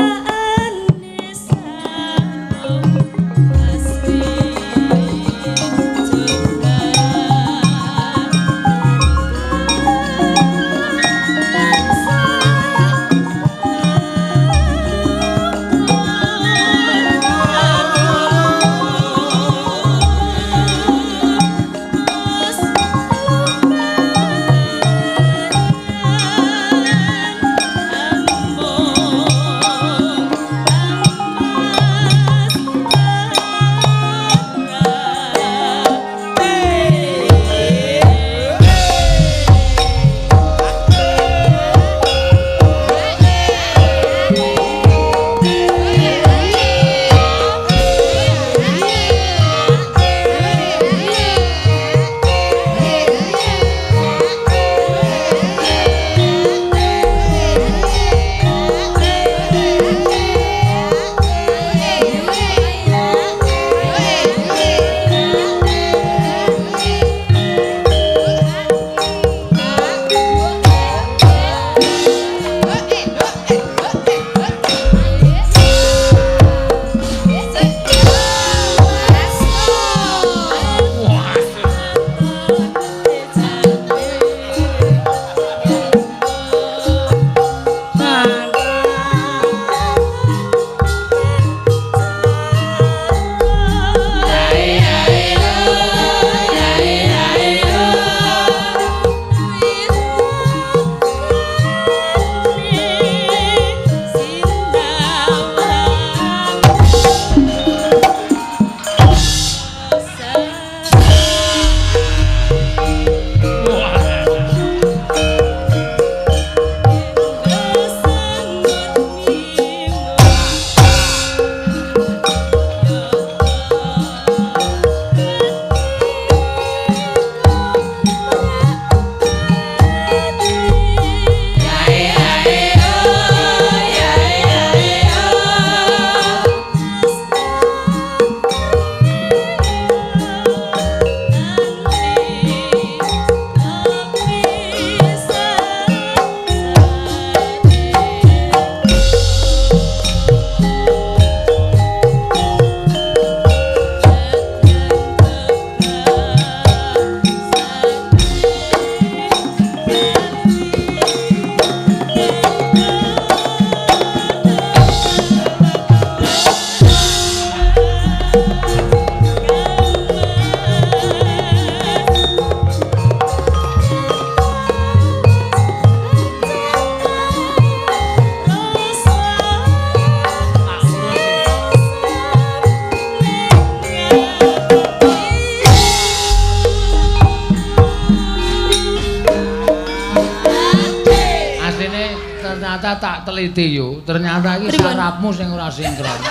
tak teliti yo, ternyata iki sarapmu sing ora sinkron.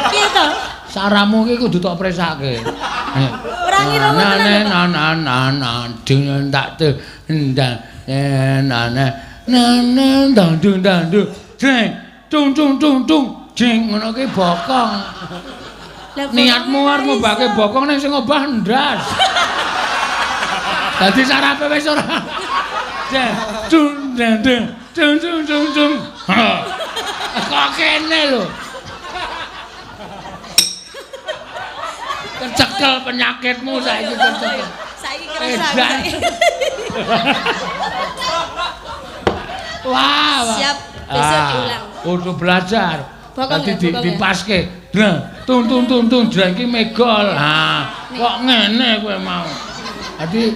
Piye to? Sarapmu iki kudu tok presake. Ora ngira ngono tak dandu jeng tung jeng ngono ki bokong. Niatmu arep ngobahke bokong ning sing ngobah ndas. Dadi sarape wis ora. Tung. Kok kene lho. Kecekel penyakitmu saiki kecekel. Saiki kerasa. Wah. Siap, besok diulang. Kudu belajar. Dadi dipaske. Tung iki megol. Ha, kok ngene kowe mau. Dadi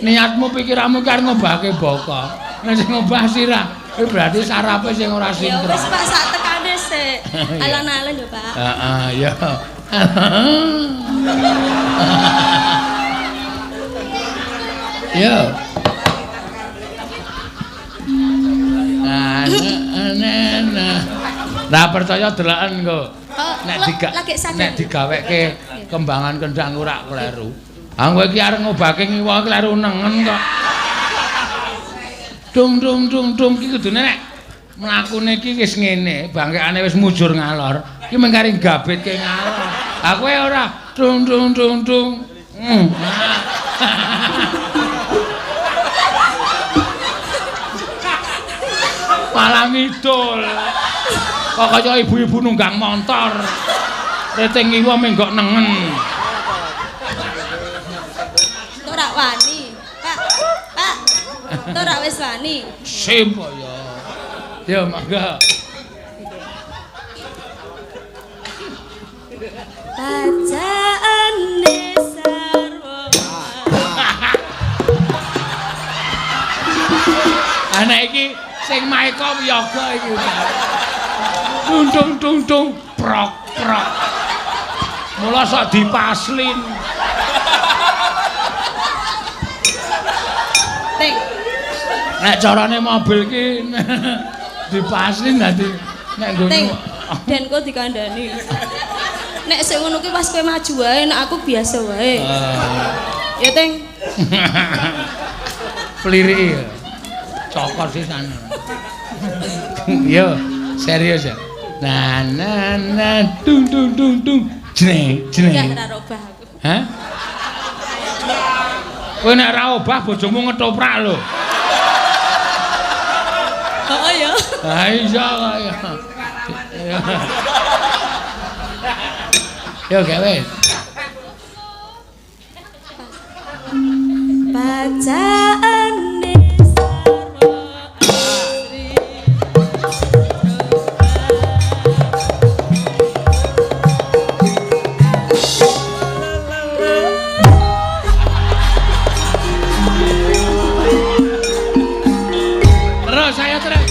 niatmu pikiranmu kan ngobahke bokong. Nek sing ngobah sirah, berarti sarape sing ora sinkron. Ya wis Pak, sak tekane sik. Alon-alon yo, Pak. Heeh, ya. Yo. Nah, ra percaya delaken kok. nek digaweke kembangan kendang ora kleru. Ah kowe iki arep ngobake ngiwa kleru nengen kok. Dung iki kudune nek mlakune iki wis ngene, bangkekane wis mujur ngalor. Iki mung kari gabetke ngalor. Ah kowe ora dung. Malam idul. Kok kaya ibu-ibu nunggang motor. Reting iwa menggok nengen. Ora wani. Pak. Ora wis wani. Sip ya. Ya mangga. Bacaane sarwa. Anak iki sing maeka yoga iki. Dung prok. Mula sok dipaslin. Ting. Nek carane mobil ki dipaslin dadi nek Ting. nggono. Den kok dikandani. Nek sing ngono ki pas kowe maju wae, nek aku biasa wae. Ya, Ting. Peliri. Cokor sisan. Yo, serius ya. Na dung. Jene. Enggak ora robah aku. Hah? Kowe nek ora obah bojomu ngetoprak lho. Oh ya. Ha iya kaya. Yo gawe. Bacaane sarwa asri. Terus saya terus.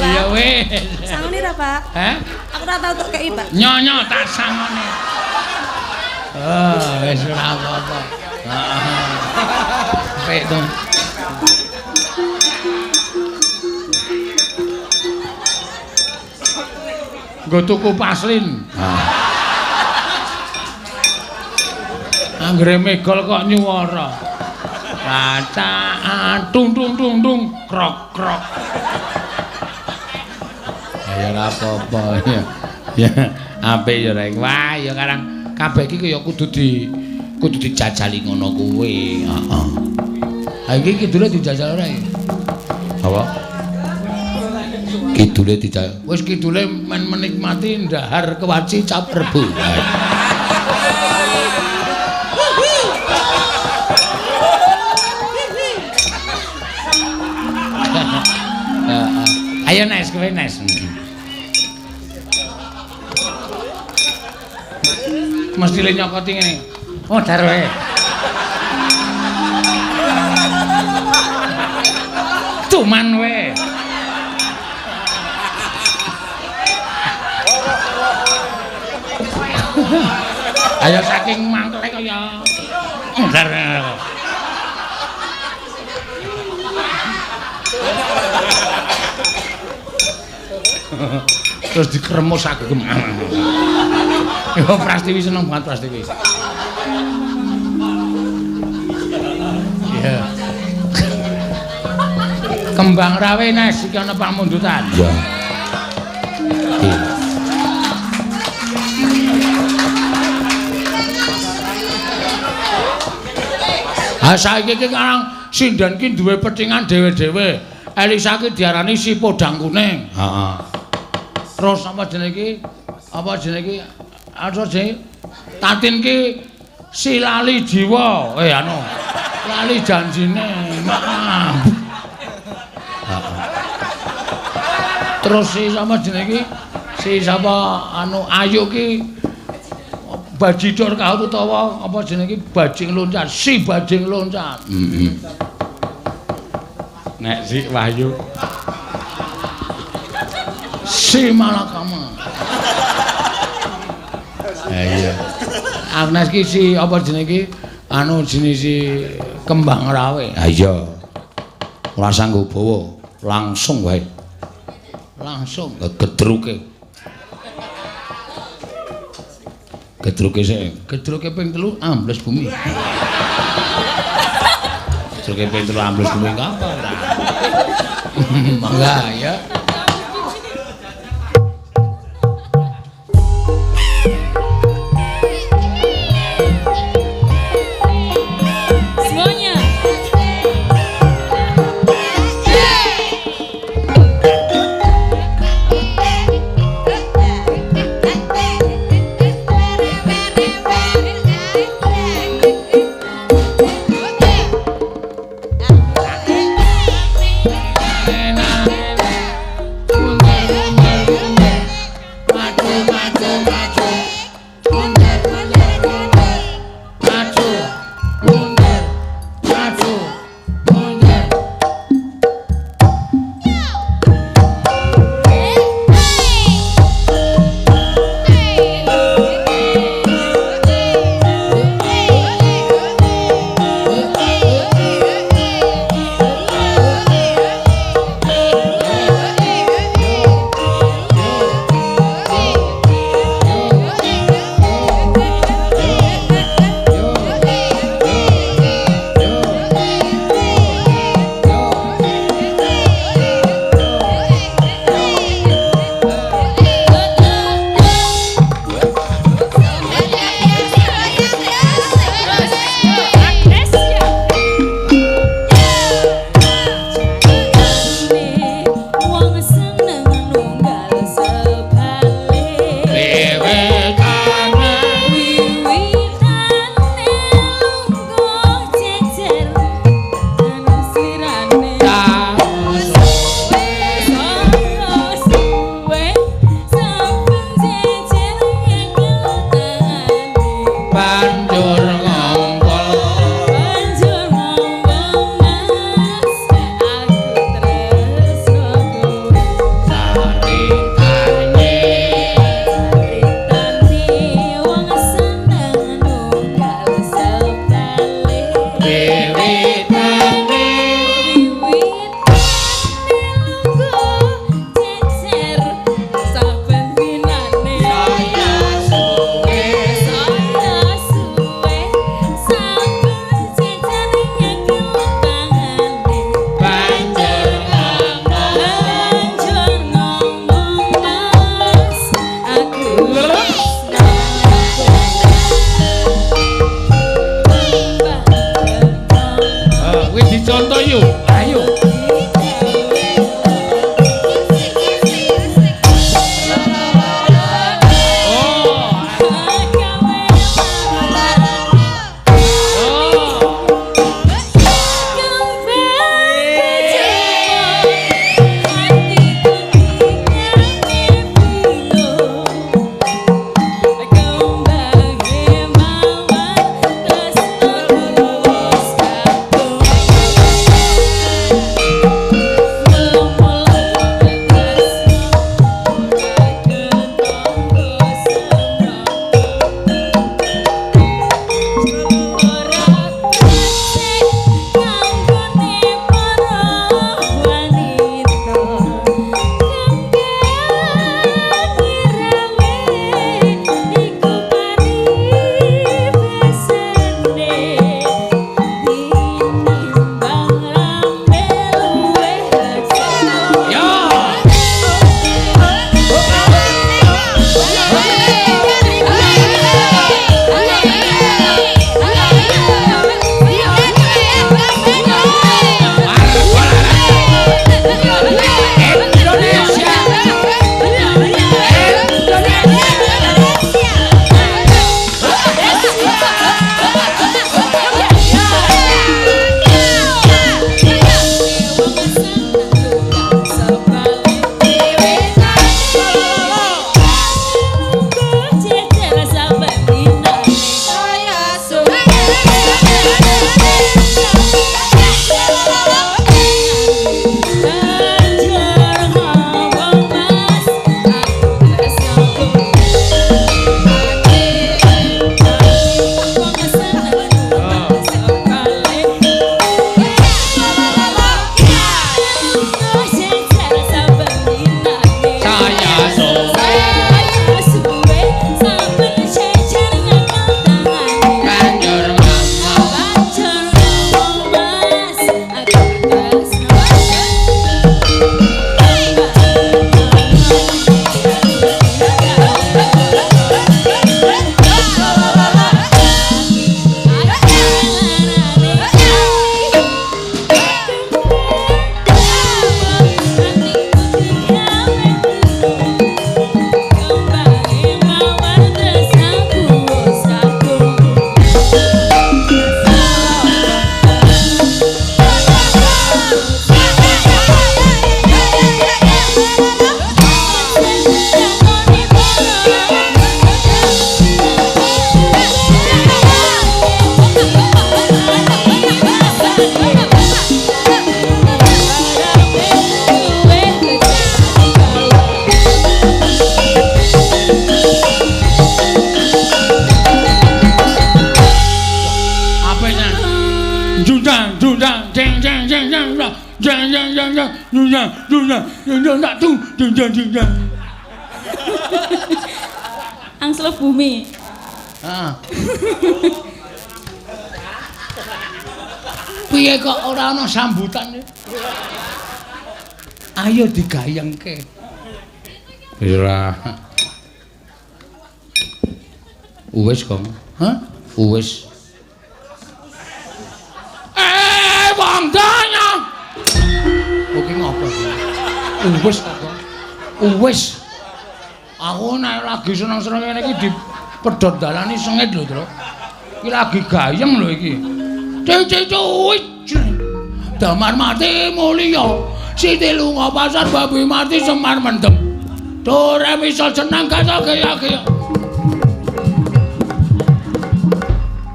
Iya wis. Sangone ra, Pak? Hah? Aku ora tau tok kei, Pak. Nyonyo tak sangone. Oh, wis ora apa-apa. Heeh. Pek to. Nggo tuku paslin. Anggere megol kok nyuwara. Bacaan tung krok. Ya ora apa-apa ya. Ya apik ya rek. Wah ya karang kabeh iki ya kudu dijajali ngono kuwi. Heeh. Ha iki kidule dijajal ora ya? Apa? Kidule dijajal. Wis kidule men menikmati ndahar kewaci cap Rebo. Ayo Nes, kowe Nes. Mesti le nyokoti ngene. Oh, dar wae. Cuman wae. Ayo saking mangkele kaya dar. Terus dikremus agem. Yo Prastiwi seneng banget Prastiwi. Iya. Kembang rawe Nes iki ana pamundutan. Iya. Ha saiki iki karang sinden ki duwe pethingan dhewe-dhewe. Elisa ki diarani si podang kuning. Heeh. Terus apa jenenge iki? Apa jenenge iki? Apa jenenge? Tatin ki si lali jiwa. Anu. Lali janjine. Maaf. Heeh. Terus si sama jenenge iki? Si sapa anu Ayu ki bajidor kaut utawa apa jenenge iki? Bajing loncat. Si bajing loncat. Heeh. Nek si Wahyu. Si Malakama. Iya. Agnes ki si apa jenenge iki? Anu jenis si kembang rawe. Ha iya. Ora sanggo bawa, langsung wae. Langsung gedruke. Gedruke sik, gedruke ping 3 ambles bumi. Gedruke ping 3 ambles bumi apa ora? Mangga ya. Semuanya. Angsluh bumi. Piye kok ora ana sambutan? Ayo digayengke. Ora. Uwis kok. Hah? Uwis. Wong donya. Oke ngopo? Uwis kok. Uwis. Aku nek lagi seneng-seneng ngene iki dipedhot dalani sengit lho, Tru. Iki lagi gayeng lho iki. Cuy. Damar mati mulya. Siti lunga pasar babi mati Semar mendem. Do re mi sol jeneng kata kaya.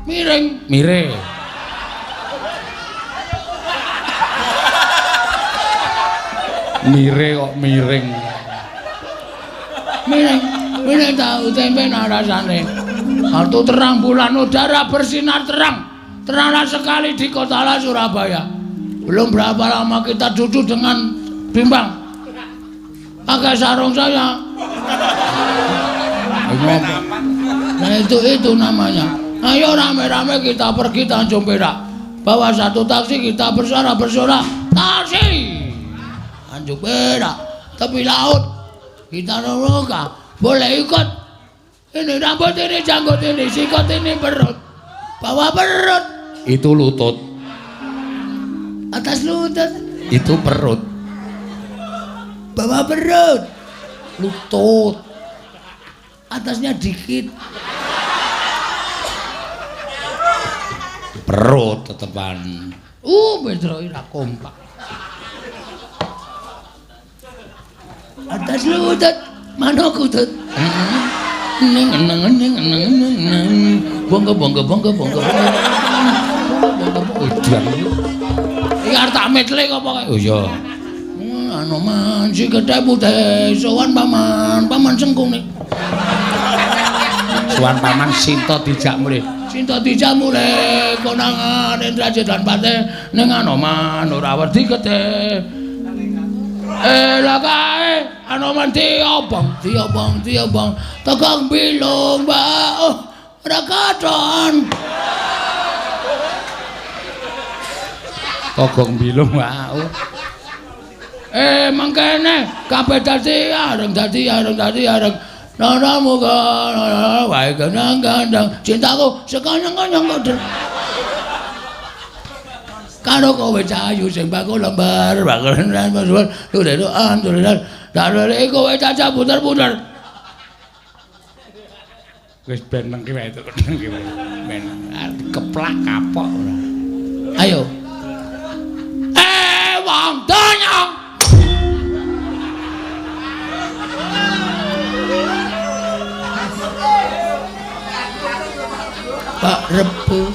Miring. Mire kok miring. Miring tahu tempe rasane. Waktu terang bulan udara bersinar terang. Teranglah sekali di kota Surabaya. Belum berapa lama kita duduk dengan bimbang. Pakai sarung saya. Nah itu namanya. Ayo rame-rame kita pergi Tanjung Perak. Bawa satu taksi kita bersorak-bersorak. Taksi! Tanjung Perak. Tepi laut. Kita nunggu. Boleh ikut. Ini rambut, ini janggut, ini sikut, ini perut. Bawa perut. Itu lutut. Atas lutut. Itu perut. Bawa perut. Lutut. Atasnya dikit. Perut tetepan. Bedro ira kompak. Atas lutut. Mana kutut? Bonggo. Iki arep tak metle kok pokoke. Oh iya. Anu man si gedhe putih sowan paman sengkung nih. Sowan paman Sinta dijak mulih. Konangan Indrajit dan Pate ning Anoman ora wedi gedhe. Lah kae Anoman diobong. Tegang bilung, Mbak. Oh, ora katon. Kogong bilung wae. Mangkene kabeh dadi areng. Nana muga wae gandang cintaku sekanyang-kanyang koder. Karo kowe cahayu sing bakul lembar tulen dalare kowe caca puter-puter. Wis ben nengki wae to nengki wae. Ben keplak kapok ora. Ayo. Wong donya. Pak Rebu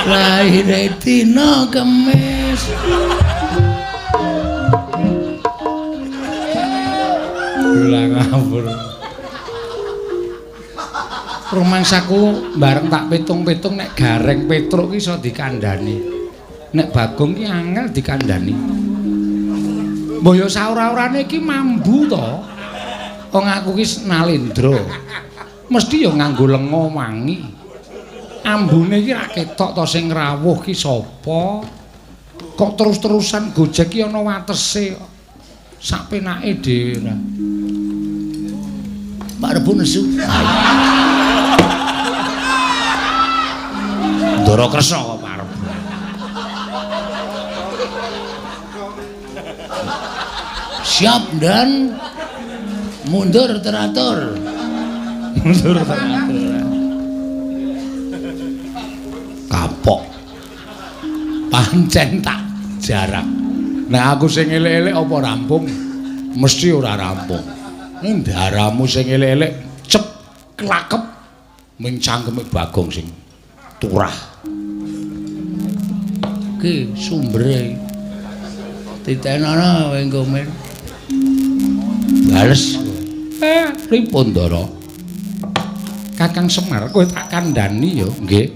lahir dina Kemis. Gula ngapur. Rumangsaku bareng tak pitung-pitung nek Gareng Petruk ki iso dikandhani. Nek Bagong ki angel dikandhani. Mbaya saora-orane iki mambu to. Wong aku ki Nalendra. Mesti ya nganggo lenga wangi. Ambune iki ra ketok to sing rawuh ki sapa? Kok terus-terusan gojek ki ana watese. Sak penake dhewe. Pak Rebu nesu. Ndara Kresna kok Pak Rebu. Siap dan mundur teratur. Kapok. Pancen tak jarak. Nek aku sing elek-elek apa rampung? Mesti ora rampung. Ning daramu sing elek-elek cep klakep ming cangkeme Bagong sing turah. Ki sumbere titenana wing komen. Bales. Pripun Ndara? Kakang Semar kowe tak kandhani ya, nggih.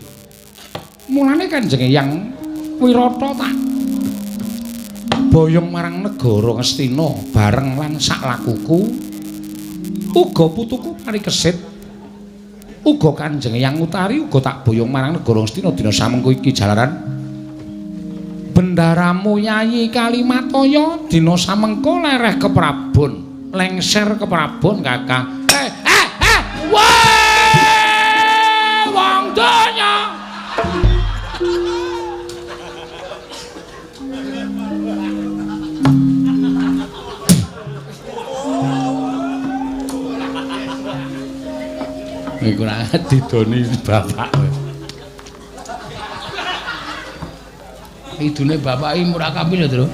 Mulane Kanjeng Hyang Wirata tak boyong marang negara Ngastina bareng lan sak lakuku uga putuku Parikesit uga Kanjeng Hyang Utari uga tak boyong marang negara Ngastina dina samengko iki jalaran bendaramu Yayi Kalimataya dina samengko lereh keprabon lengser keprabon Kakang wong donya iku ora didoni bapak. Idune bapak iki murakabi lho, Tru.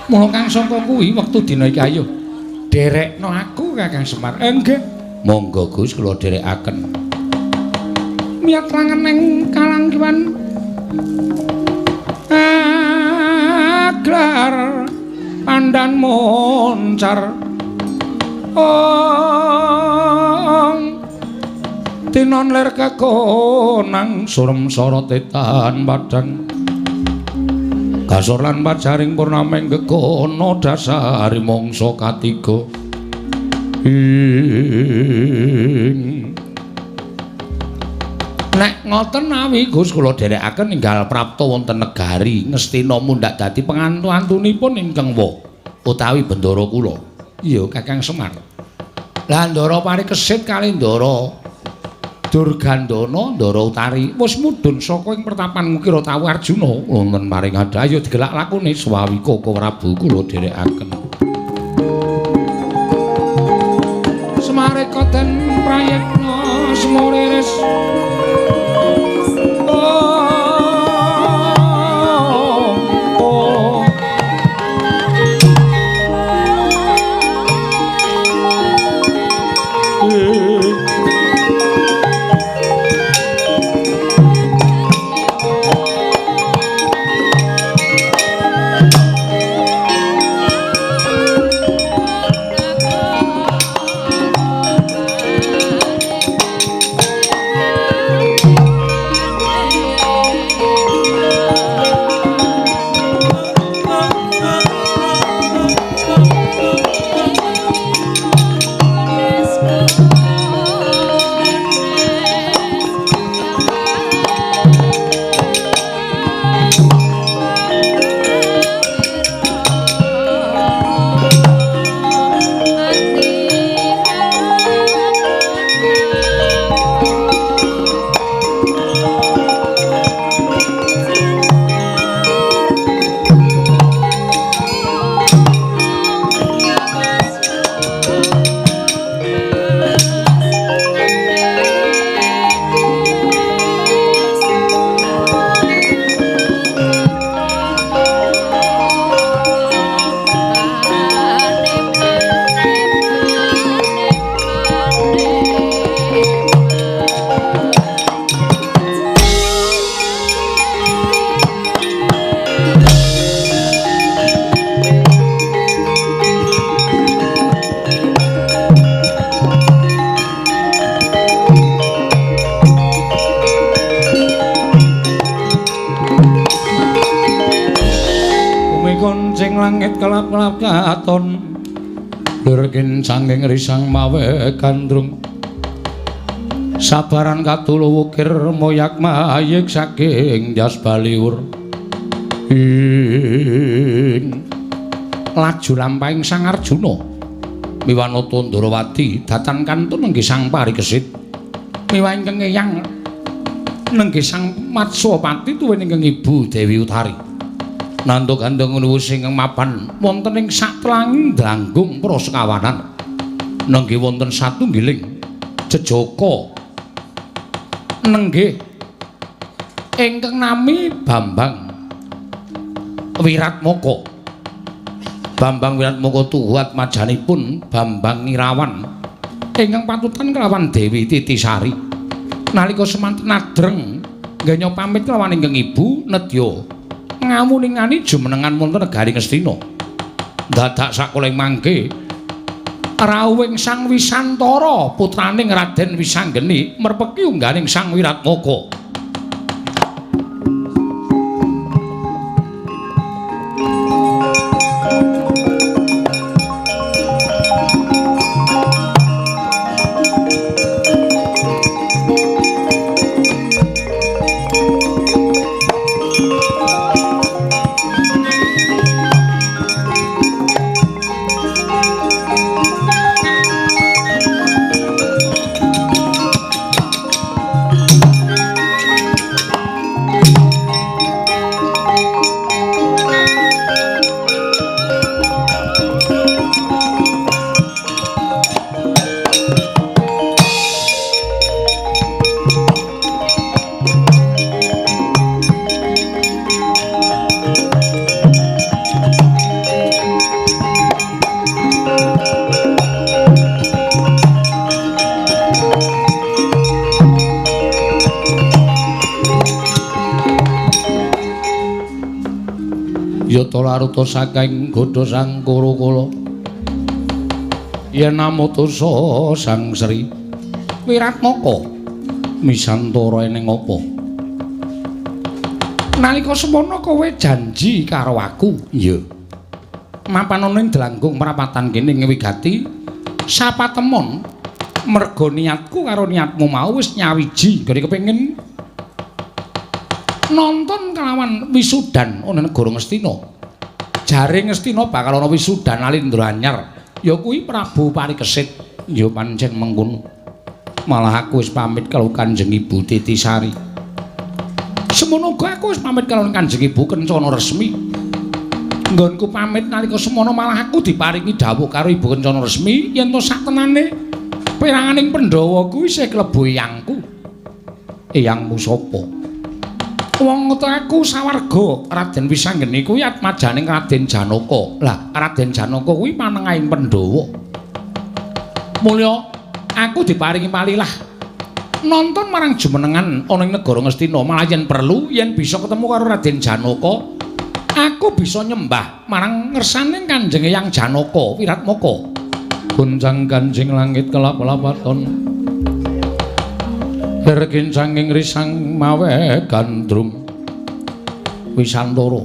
Mula Kang sangka kuwi wektu dina iki ayo derekno aku Kakang Semar. Nggih. Monggo Gus kula derekaken. Miyat langeneng kalangkiwan aglar pandan moncar. Tinon ler kekonang surem sorotetan badan kasur lan pajaring purnameng gekono dasari mangsa katiga nek ngoten awi Gus kula dherekaken ninggal prapta wonten negari Ngastina mundhak dadi pengantu-antunipun ingkang woh utawi bendara kula iya Kakang Semar lah Ndara Parikesit kalih Ndara Durgandana Ndara Utari wis mudhun saka ing pertapan Kira Tawu Arjuna wonten maring adayo digelak lakune Swawika Prabu kula dherekaken Semareka den prayekna semuriris langit kelap-kelap katon lurkin sangking risang mawe gandrung sabaran katulu wukir moyak mayik saking jas baliur laju lampahing Sang Arjuna miwanoto Ndarawati datan kantun nenggih Sang Parikesit miwah ingkang eyang nenggih Sang Matsapati tuwin ingkang Ibu Dewi Utari nando gandeng nuwun sing mapan wonten ing satlanging dranggung prasekawanan nenggih wonten satunggiling jejaka nenggih ingkang nami Bambang Wiratmoko Bambang Wiratmoko tuhuat majanipun Bambang Irawan ingkang patutan kelawan Dewi Titisari nalika semanten adreng nggenya pamit kelawan ingkang Ibu nedya ngamuningani jumenengan wonten negari Ngastina dadak sakuling mangke rawuhing Sang Wisantara putraning Raden Wisanggeni merpeki ungganing Sang Wiratmoko Duta laruta saking godha sang Kurakala. Yen namutusa Sang Sri Wiratmaka misantara eneng apa? Nalika semana kowe janji karo aku, iya. Mapan ana ing Delanggung Prapatan kene ngwigati sapatemon merga niatku karo niatmu mau wis nyawiji, gane kepengin nonton kelawan wisudan ana negara Ngastina. Jare Ngastina bakal ana wisudan Alindra-anyar. Ya kuwi Prabu Parikesit. Ya pancen mengkono. Malah aku wis pamit karo Kanjeng Ibu Titisari. Semono uga aku wis pamit karo Kanjeng Ibu Kencana Resmi. Nggonku pamit nalika semono malah aku diparingi dawuh karo Ibu Kencana Resmi yen to saktenane peranganing Pandhawa kuwi isih klebu eyangku. Eyangmu sapa? Wong aku sawarga Raden Wisanggeni kuwi atmajaning Raden Janaka. Lah, Raden Janaka kuwi panengahing Pandhawa. Mulya aku diparingi palilah nonton marang jumenengan ana ing negara Ngastina, malah yen perlu yen bisa ketemu karo Raden Janaka, aku bisa nyembah marang ngersaning Kanjeng Eyang Janaka Wiratmaka. Gunjang Kanjeng langit kelap-lapaton. Derkin sanging risang mawe gandrum Wisantara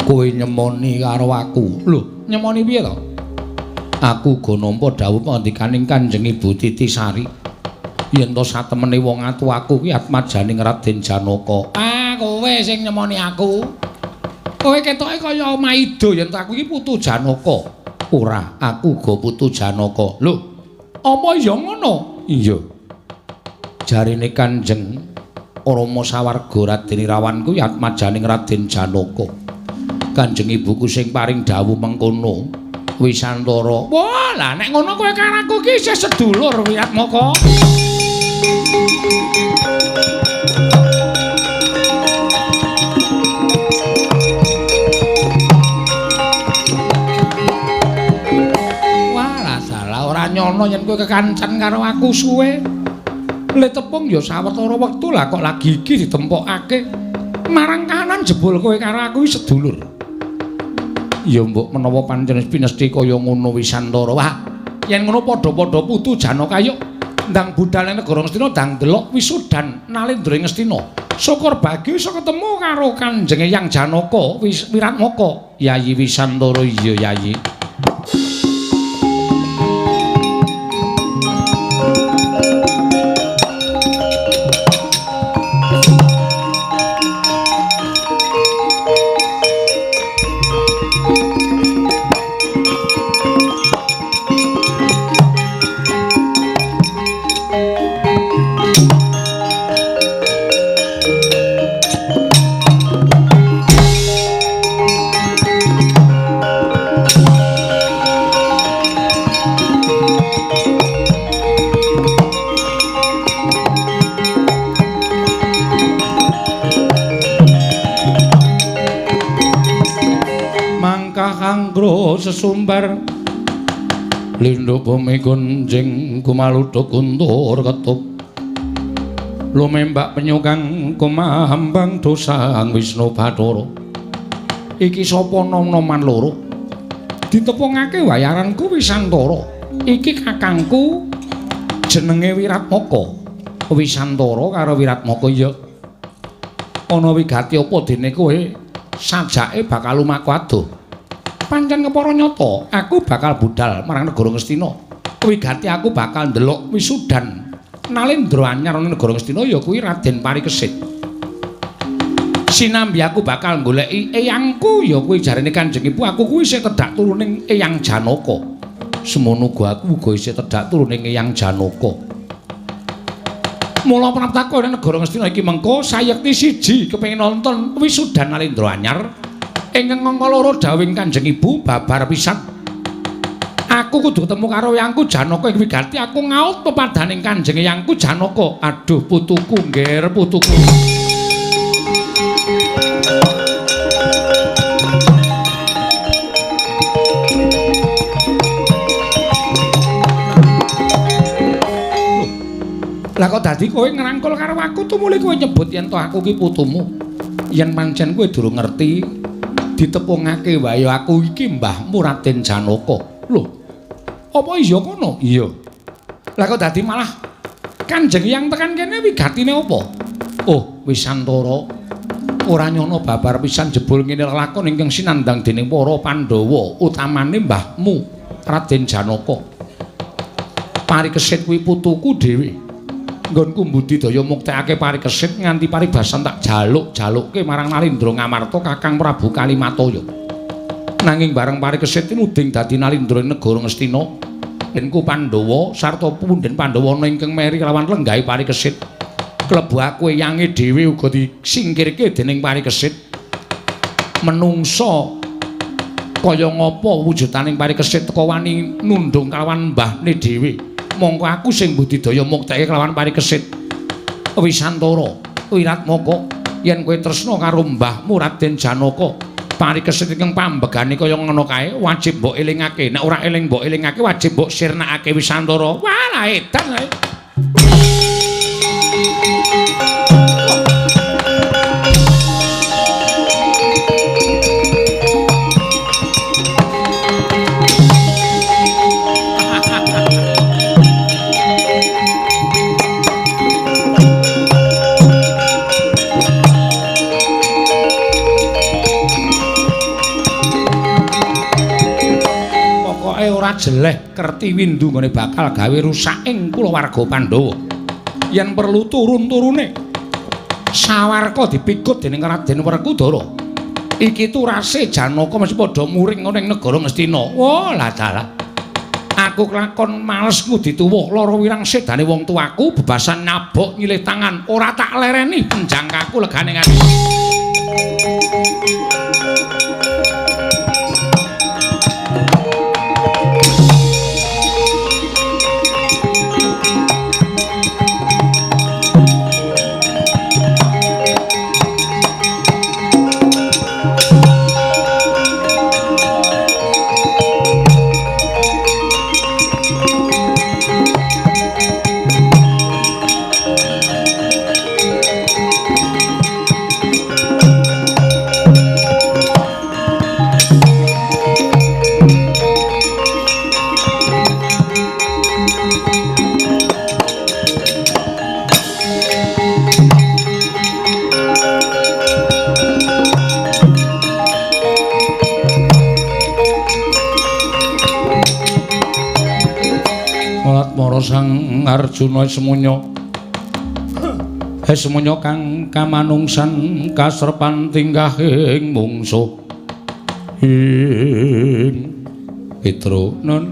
kowe nyemoni karo aku. Lho, nyemoni piye to? Aku go nampa dawuh pandikaning Kanjeng Ibu Titisari yen to satemene wong atu aku ki atmajaning Raden Janaka. Ah, kowe sing nyemoni aku. Kowe ketoke kaya Maida yen aku iki putu Janaka. Ora, aku go putu Janaka. Lho, apa ya ngono? Iya. Jarine Kanjeng Rama sawarga Raden Irawan kuwi atmajaning Raden Janaka. Kanjeng ibuku sing paring dawuh mengkono Wisantara. Wah, lah nek ngono kowe karo aku ki isih sedulur Wiratmaka. Wah, lah salah ora nyono yen kowe kekancan karo aku suwe. Le tepung ya sawetara wektu lah kok lagi iki ditempokake marang kahanan jebul kowe karo aku wis sedulur. Ya mbok menawa pancen pinesti kaya ngono Wisantara. Wah, yen ngono padha-padha putu Janaka yuk ndang budal ning negara Ngastina ndang delok wisudan Nalendra Ngastina. Syukur bagi iso ketemu karo Kanjeng Eyang Janaka Wiratmaka. Yayi Wisantara iya Yayi. Sesumbar lindhu bumi gunjing kumaludha kuntur ketup lumembak penyukang kumahambang dosang Wisnu Bathara. Iki sapa nom-noman loro ditepungake wayaranku Wisantara. Iki kakangku jenenge Wiratmaka. Wisantara karo Wiratmaka ya ana wigati apa dene kowe sajake bakal lumaku adoh. Pancen kepara nyata, aku bakal budal marang negara Ngastina. Wigati aku bakal ndelok wisudan Nalendra-anyar ning negara Ngastina ya kuwi Raden Parikesit. Sinambi aku bakal goleki eyangku ya kuwi jarene Kanjeng Ibu, aku kuwi isih tedhak turuning Eyang Janaka. Semono uga aku uga isih tedhak turuning Eyang Janaka. Mula praptaka ning negara Ngastina iki mengko sayekti siji kepengin nonton wisudan Nalendra-anyar. Ingkang mangka loro dawing Kanjeng Ibu babar pisan. Aku kudu ketemu karo eyangku Janaka ing wigati aku ngaut pepadaning Kanjeng eyangku Janaka. Aduh putuku ngger putuku. Lah kok dadi kowe ngrangkul karo aku tumuli kowe nyebut yen to aku ki putumu. Yen pancen kowe durung ngerti ditepungake wae aku iki mbahmu Raden Janaka. Lho. Apa iya kono? Iya. Lah kok dadi malah Kanjeng Hyang tekan kene wigatine apa? Oh, Wisantara ora nyono babar pisan jebul ngene lakon ingkang sinandang dening para Pandhawa, utamane mbahmu Raden Janaka. Parikesit kuwi putuku dhewe. Nggonku mbudidaya muktekake parikesit nganti paribasan tak jaluk-jalukke marang Narendra Ngamarta Kakang Prabu Kalimataya. Nanging bareng parikesit nuding dadi Narendra negara Ngastina. Enku Pandhawa sarta pundhen Pandhawa ana ingkang meri kelawan lenggahe parikesit. Klebu aku eyange dhewe uga disingkirke dening parikesit. Menungsa kaya ngapa wujudaning parikesit teka wani nundung kelawan mbahne dhewe. Mongko aku sing budidaya mukteke kelawan parikesit. Wisantara, Wiratmaka, yen kowe tresna karo mbahmu Raden Janaka, parikesit ingkang pambegane kaya ngono kae wajib mbok elingake. Nek ora eling mbok elingake wajib mbok sirnakake Wisantara. Wah, edan ae. Ora jeleh kerti windu nggone bakal gawe rusak ing kulawarga Pandhawa. Yen perlu turun-turune sawarga dipikut dening Raden Werkudara. Iki turase Janaka mesti padha muring ana ing negara Ngastina. Wah, lah dalah. Aku kelakon males ngudi tuwuh lara wirang sedane wong tuaku bebasan nabok nyilih tangan ora tak lereni penjangkaku legane ati. Sang Arjuna semuanya semuanya kang kamanungsan kasrepan tinggahing mungsuh ing Petro nun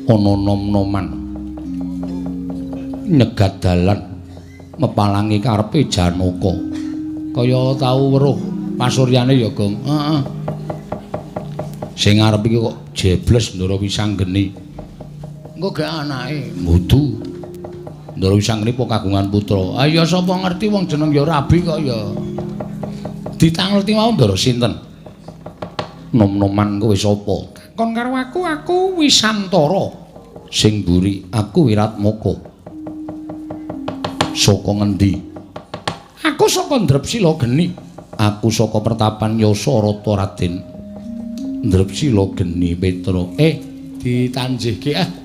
ana nom-noman nyegat dalan mepalangi karepe Janaka kaya tau weruh pasuryane ya Gong. Heeh. Sing arep iki kok jebles Ndara Wisanggeni. Engko gak anake mbudu. Ndara Wisanggeni po kagungan putra. Ah ya sapa ngerti wong jeneng ya Rabi kok ya. Ditangleti mau Ndara sinten? Nom-noman kowe sapa? Kon karo aku Wisantara. Sing mburi aku Wiratmaka. Saka ngendi? Aku saka Ndrepsila Geni. Aku saka Pertapan Yasarata Raden. Ndrepsila Geni Petra. Ditanjihke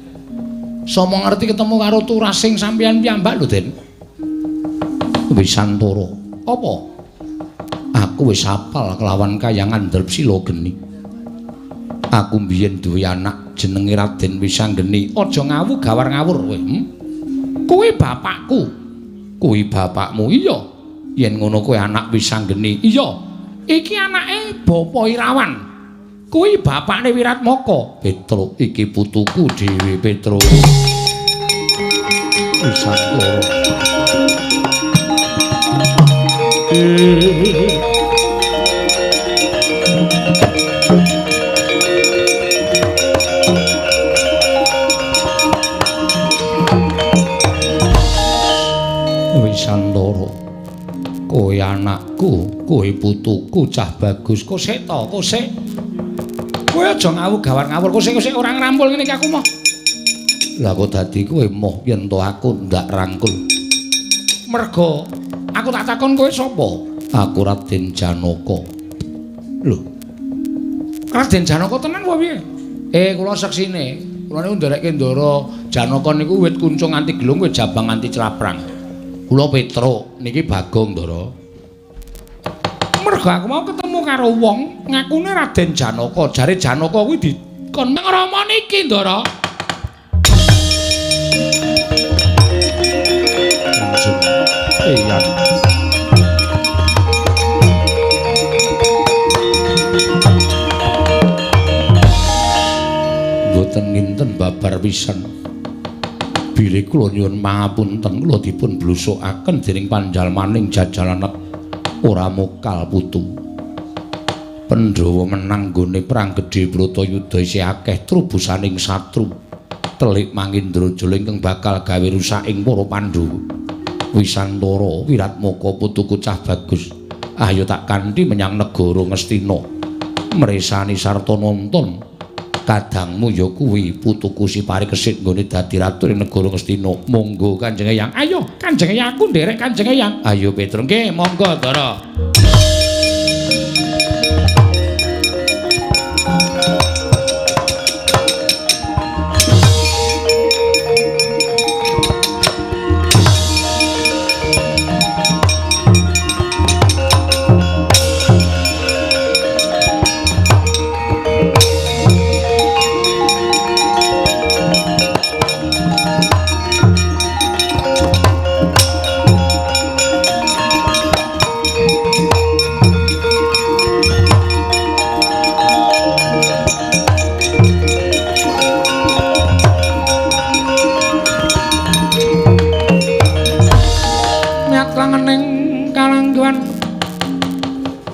Somo ngerti ketemu karo turasing sampeyan piyambak lho, Den. Wisantara. Apa? Aku wis hafal kelawan kayangan Ndrepsila Geni. Aku mbiyen duwe anak jenenge Raden Wisanggeni. Aja ngawu gawar ngawur kowe. Kuwi bapakku. Kuwi bapakmu. Iya. Yen ngono kowe anak Wisanggeni. Iya. Iki anake Bapa Irawan. Kuwi bapakne Wiratmaka. Petruk iki putuku dhewe, Petruk. Wisantara. Wisantara. Kowe anakku, kowe putuku cah bagus. Kok sik to, kok sik. Kowe aja ngawu gawar-ngawur, kok sik ora ngrampul ngene iki aku mah. Lah kok dadi kowe moh yen to aku ndak rangkul. Mergo aku tak takon kowe sapa? Aku Raden Janaka. Lho. Raden Janaka tenan apa piye? Kula seksine. Kula niku nderekke Ndara Janaka niku wit kuncung nganti gelung, wit jabang nganti celaprang. Kula Petruk, niki Bagong Ndara. Mergo aku mau ketemu karo wong ngakune Raden Janaka, jare Janaka kuwi dikon nang Rama niki Ndara. Langsung iya. Boten nginten babar pisan. Bilih kula nyuwun pangapunten kula dipun blusukaken dening panjalmaning jajalanet ora mokal putu. Pandhawa menang nggone perang gedhe Bratayuda isih akeh trubusaning satru. Telik Mangindrajala ingkang bakal gawe rusak ing para Pandhawa. Wisantara Wiratmaka putuku cah bagus. Ayo tak kanthi menyang negara Ngastina. Mresani sarta nonton kadangmu ya kuwi putuku si Parikesit nggone dadi ratu ing negara Ngastina. Monggo Kanjeng Eyang. Ayo Kanjeng Eyang, aku nderek Kanjeng Eyang. Ayo Petruk nggih, monggo Ndara.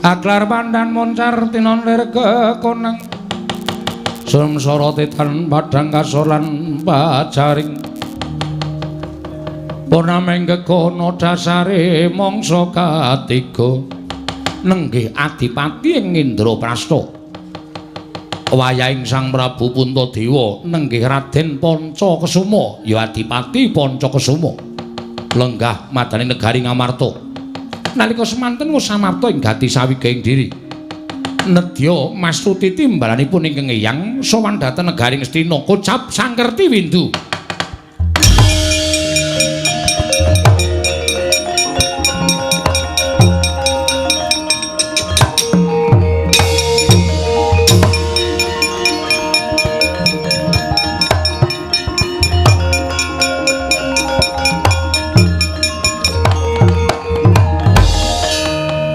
Aglar pandan moncar tinon lir kekonang sumsara tetan padhang kasor lan pajaring purnaming gegono dasare mangsa katiga nenggih adipati ing Indraprasta wayahing Sang Prabu Puntadewa nenggih Raden Pancakesuma ya adipati Pancakesuma lenggah madani negari Ngamarta. Nalika semanten Samarta ing gati sawigaing diri. Nedya Mastuti timbalanipun ingkang Eyang sowan dhateng negari Ngastina kocap Sangkerti Windu.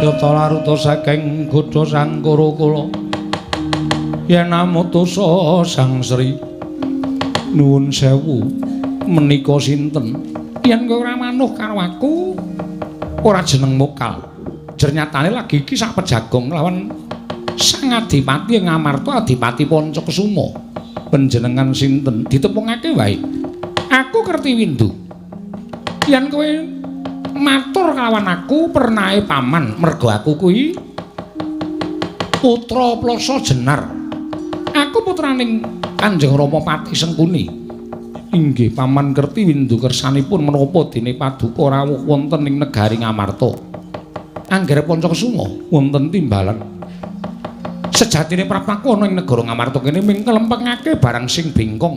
Yata laruta saking godha sangkara kula yen amutusa Sang Sri nuwun sewu menika sinten yen kowe ora manuh karo aku ora jeneng mokal jernyatane lagi iki sak pejagong lawan Sang Adipati Ngamarta Adipati Pancakesuma panjenengan sinten ditepungake wae aku Kertiwindu yen kowe matur kelawan aku pernahe paman mergo aku kuwi putra Plasa Jenar. Aku putraning Kanjeng Rama Pati Sengkuni. Inggih paman Kertiwindu kersanipun menapa dene paduka rawuh wonten ing negari Ngamarta. Anggere Pancakesuma wonten timbalan. Sejatine prapakono ing negara Ngamarta kene ming kelempengake barang sing bengkong.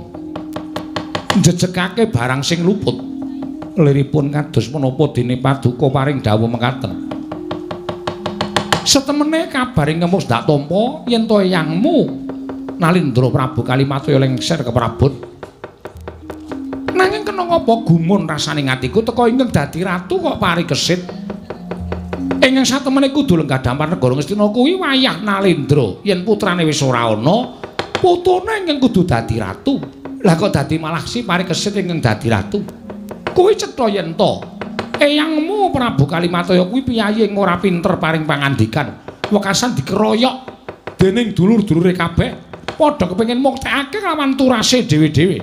Njejegake barang sing luput. Liripun kados menapa dene paduka paring dawuh mekaten. Setemene kabaring ngemus dak tampa yen to eyangmu Nalindra Prabu Kalimataya lengser keprabot. Nanging kena ngapa gumun rasaning atiku teka ingkang dadi ratu kok Parikesit. Ingkang satemene kudu lenggah dampar negara Ngastina kuwi wayah Nalindra yen putrane wis ora ana, putune ingkang kudu dadi ratu. Lah kok dadi malah si Parikesit ingkang dadi ratu. Kuwi cetha yen to eyangmu Prabu Kalimataya kuwi piyayi ora pinter paring pangandikan. Wekasan dikeroyok dening dulur-dulure kabeh padha kepengin muktekake lawan turase dhewe-dhewe.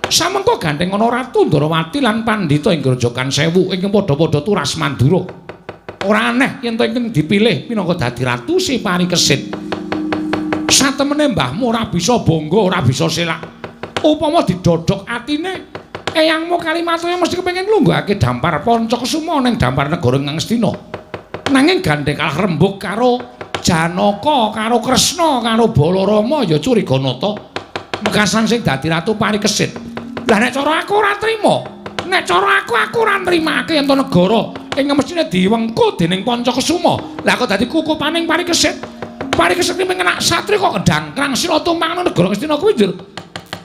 Samengko gandeng ana Ratu Ndarawati lan Pandhita ing Grojogan Sewu ingkang padha-padha turas Mandura. Ora aneh yen to ingkang dipilih minangka dadi ratu si Parikesit. Satemene mbahmu ora bisa bangga, ora bisa selak. Upama didodhok atine eyangmu Kalimataya mesti kepengin lungguhake dampar Pancakesuma ning dampar negara Ngastina. Nanging gandeng kalah rembug karo Janaka karo Kresna karo Balarama ya curiga nata. Mekasan sing dadi ratu Parikesit. Lah nek cara aku ora trima. Nek cara aku ora nrimake ento negara ing mestine diwengku dening Pancakesuma. Lah kok dadi kukupaning Parikesit. Parikesit iki mengenak satri kok kedangkrang sira tumpang negara Ngastina kuwi njur.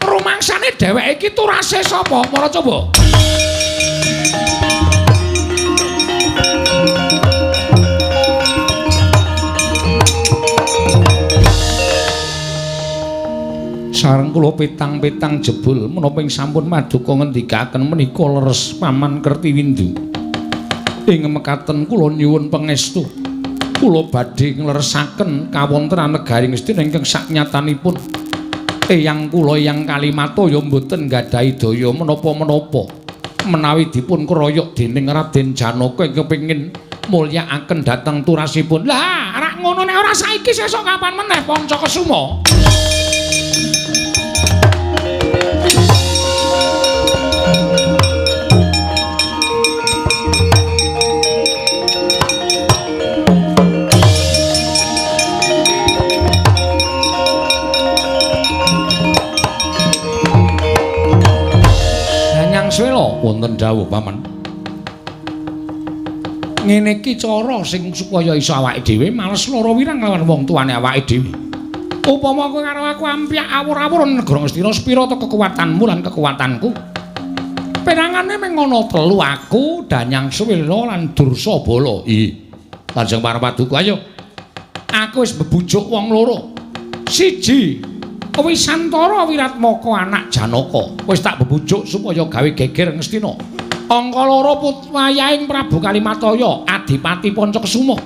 Rumangsane dheweke iki turase sapa? Mara coba. Sareng kula petang-petang jebul menapa ing sampun maduka ngendikaken menika leres Paman Kertiwindu. Ing mekaten kula nyuwun pangestu. Kula badhe ngleresaken kawontenan negari Ngastina ingkang saknyatanipun eyang kula Eyang Kalimataya mboten nggadhahi daya menapa-menapa menawi dipun keroyok dening Raden Janaka ingkang kepengin mulyakaken dhateng turasipun. Lah, rak ngono nek ora saiki sesuk kapan meneh Pancakesuma? Swela wonten dawuh Paman. Ngene iki cara sing supaya iso awake dhewe males lara wirang lawan wong tuane awake dhewe. Upama kowe karo aku ampyak awur-awur negara Ngastina sepira to kekuatanmu lan kekuatanku. Penangane mung ana telu aku, Danyang Swela lan Dursabala. Kanjeng Parapaduka ayo. Aku wis bebujuk wong loro. Siji Wisantara Wiratmaka anak Janaka wis tak bebujuk supaya gawe geger Ngastina. Angka loro wayahing Prabu Kalimataya Adipati Pancakesuma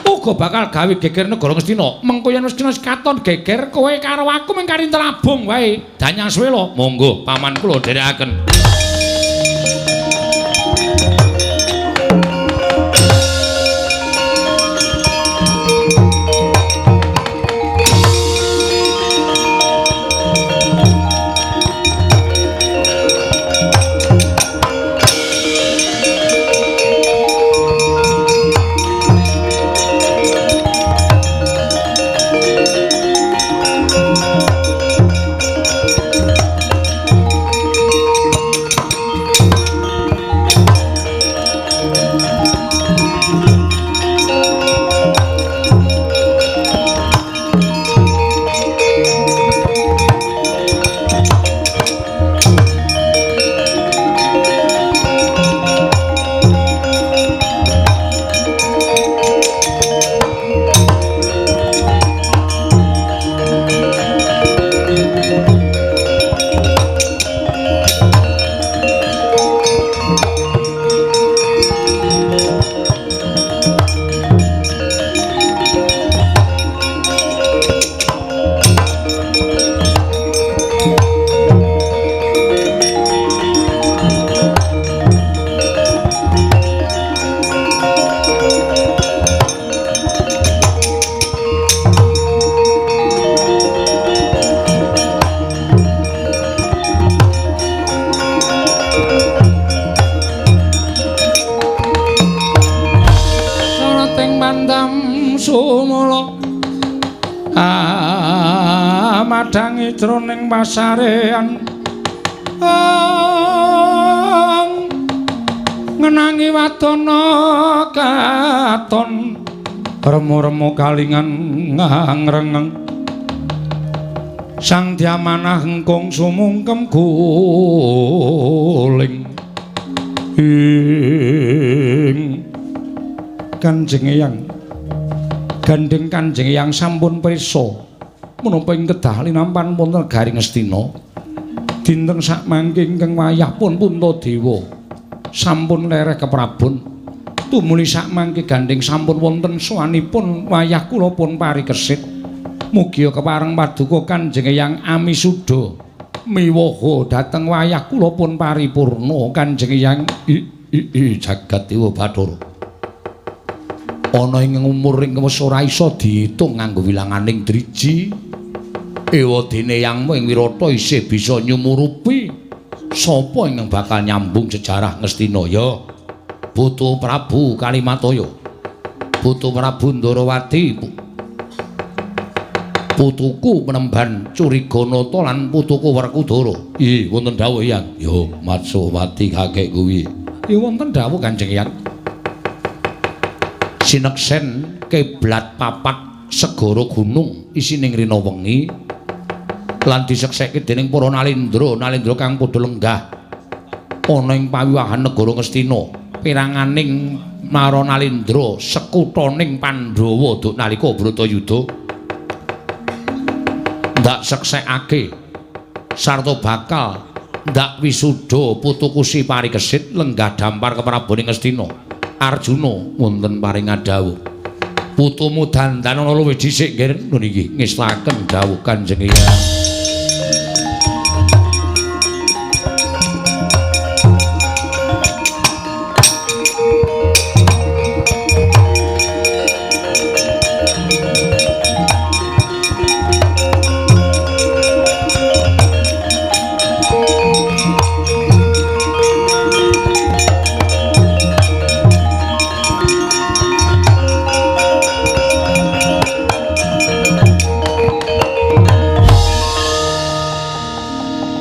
uga bakal gawe geger negara Ngastina. Mengko yen wis katon geger kowe karo aku mung kari trabung wae. Danyang Swela, monggo paman kula dherekaken. Madangi jroning pasarean ngenangi wadana katon remo-remo kalingan ngrengeng sang diamanah engkong sumungkem guling ing Kanjeng Eyang gandeng Kanjeng Eyang sampun prisa menapa ing kedah linampan wonten negari Ngastina dinten sakmangke ingkang wayah pun Puntadewa sampun lereh keprabon tumuli sakmangke gandeng sampun wonten sowanipun wayah kula pun Parikesit mugi kepareng paduka Kanjeng Eyang Amisuda miwaha dhateng wayah kula pun paripurna Kanjeng Eyang jagat dewa Bathara ana ing umur ing wis ora isa diitung nganggo wilanganing driji ewadene yangmu ing Wirata isih bisa nyumurupi sapa ingkang bakal nyambung sejarah Ngastina ya Putu Prabu Kalimataya Putu Prabu Ndarawati putuku Penemban Curiganata lan putuku Werkudara. Nggih, wonten dawuh Hyang. Yo, Matsowati kakek kuwi. Ya wonten dawuh Kanjeng Hyang. Sineksen kiblat papat segara gunung isining rina wengi lan diseksekke dening para nalindra kang padha lenggah ana ing pawiwahan negara Ngastina. Piranganing Maranalindra sekutaning Pandhawa duk nalika Bratayuda ndak seksekake sarta bakal ndak wisuda putuku Si Parikesit lenggah dampar keprabaning Ngastina. Arjuna wonten paring dawuh putumu dandan ana luwih dhisik nggih niki ngestaken dawuh Kanjeng Hyang.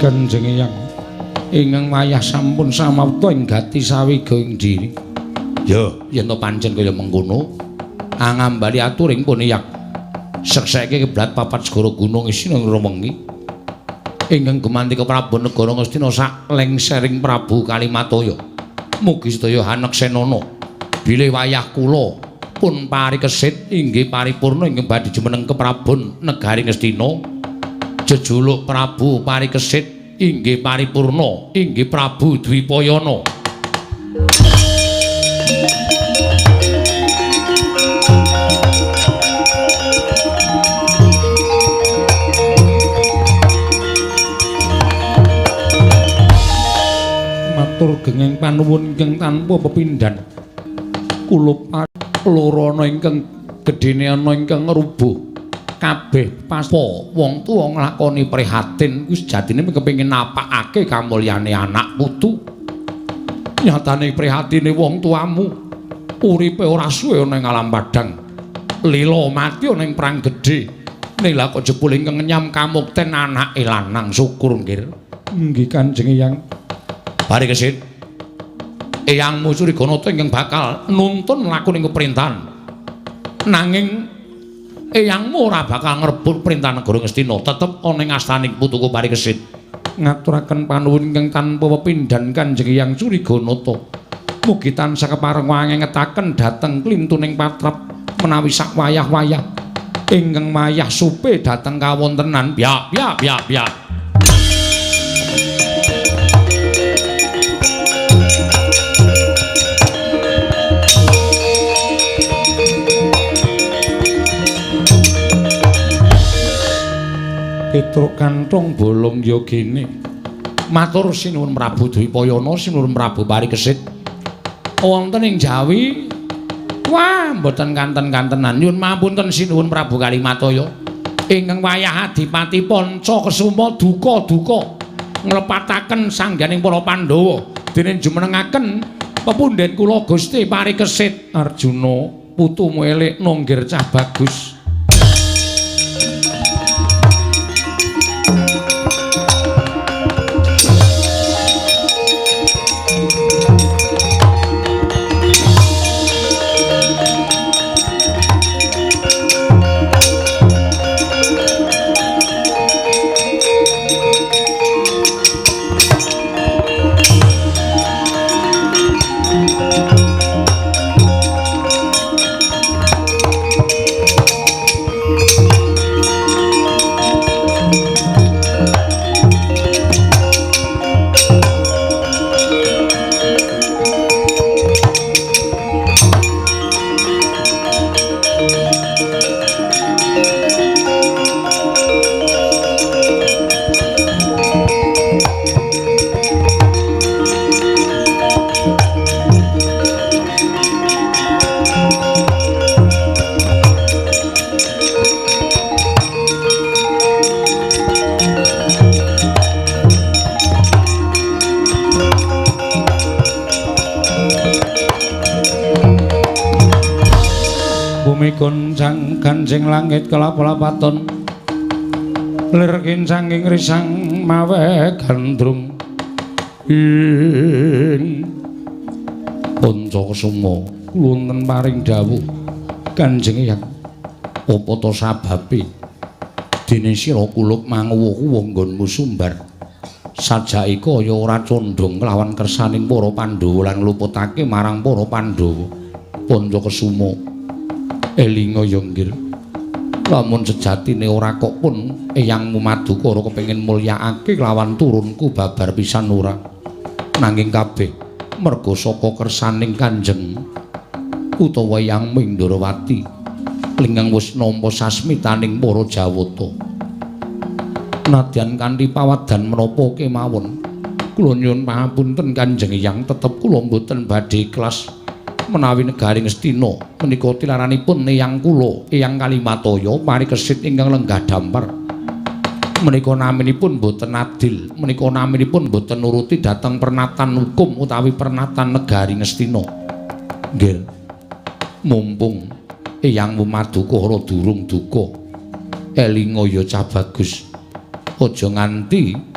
Kanjeng Hyang ingkang wayah sampun samapta ing gati sawiga ing diri. Ya, yen to pancen kaya mengkono, angambali aturing pun Hyang. Sekseke kiblat papat segara gunung isining remengi. Ingkang gumantika Prabu Negara Ngastina sak lengsering Prabu Kalimataya. Mugi sedaya haneksenana bilih wayah kula pun parikesit inggih paripurna ingkang badhe jumeneng keprabon negari Ngastina. Jejuluk Prabu Parikesit inggih paripurna inggih Prabu Dwipayana. Matur genging panuwun ingkang tanpa pepindhan. Kula lorana ingkang gedene ana ingkang ngrubuh. Kabeh paspo wong tuwa nglakoni prihatin kuwi sejatine kepengin napakake kamulyane anak putu. Nyatane prihatine wong tuamu uripe ora suwe ana ing alam padhang. Lila mati ana ing perang gedhe. Ning lha kok jebul ingkang nyam kamukten anake lanang syukur nggih. Nggih Kanjeng Hyang. Parikesit. Eyangmu Curiganata ingkang bakal nuntun lakune keperintahan. Nanging eyangmu ora bakal ngrebut perintah negara Ngastina, tetep ana ing astaning putuku Parikesit. Ngaturaken panuwun ingkang tanpa pepindhan Kanjeng Hyang Curiganata. Mugi tansah kepareng wangengetaken dhateng klintuning patrap menawi sak wayah-wayah ingkang mayah supe dhateng kawontenan. Biak. Petruk kantong bolong yogene. Matur sinuwun Prabu Dwipayana, sinuwun Prabu Parikesit. Wonten ing Jawi, wah mboten kanten-kantenan. Nyuwun mapunten sinuwun Prabu Kalimataya. Ingkang wayah Adipati Panca Kesuma duka-duka nglepataken sangganing para Pandhawa dene jumenengaken pepundhen kula Gusti Parikesit. Arjuna, putumu elek nonggir cah bagus. goncang ganjing langit kelap-lapaton lir kincanging risang mawe gandrung ing Pancasuma wonten paring dawuh Kanjeng Eyang apa to sababe dene sira kulup manguwuh nggonmu sumbar sajake kaya ora condong kelawan kersaning para Pandhawa lan ngluputake marang para Pandhawa Pancasuma elinga ya nggih lamun sejatine ora kok pun Eyangmu Madukara kepengin mulyakake kelawan turunku babar pisan ora nanging kabeh merga saka kersaning Kanjeng utawa Eyang Mindrawati lingkang wis nampa sasmitaning para Jawata nadyan kanthi pawadan menapa kemawon kula nyuwun pangapunten Kanjeng Eyang tetep kula mboten badhe ikhlas menawi negari Ngastina menika tilaranipun Eyang kula Eyang Kalimataya parikesit ingkang lenggah dampar menika naminipun boten adil menika naminipun boten nuruti dhateng pernatan hukum utawi pernatan negari Ngastina nggih mumpung Eyangmu Madukara durung duka elinga ya cah bagus aja nganti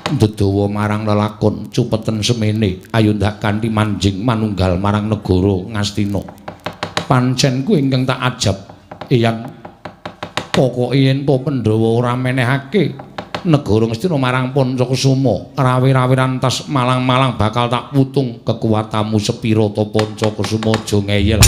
ndedawa marang lelakon cupeten semene ayo ndak kanthi manjing manunggal marang negara Ngastina pancen kuwi ingkang tak ajab Eyang pokoke yen to Pandhawa ora menehake negara Ngastina marang Pancasuma rawi-rawi rantas malang-malang bakal tak putung kekuatanmu sepira to Pancasuma aja ngeyel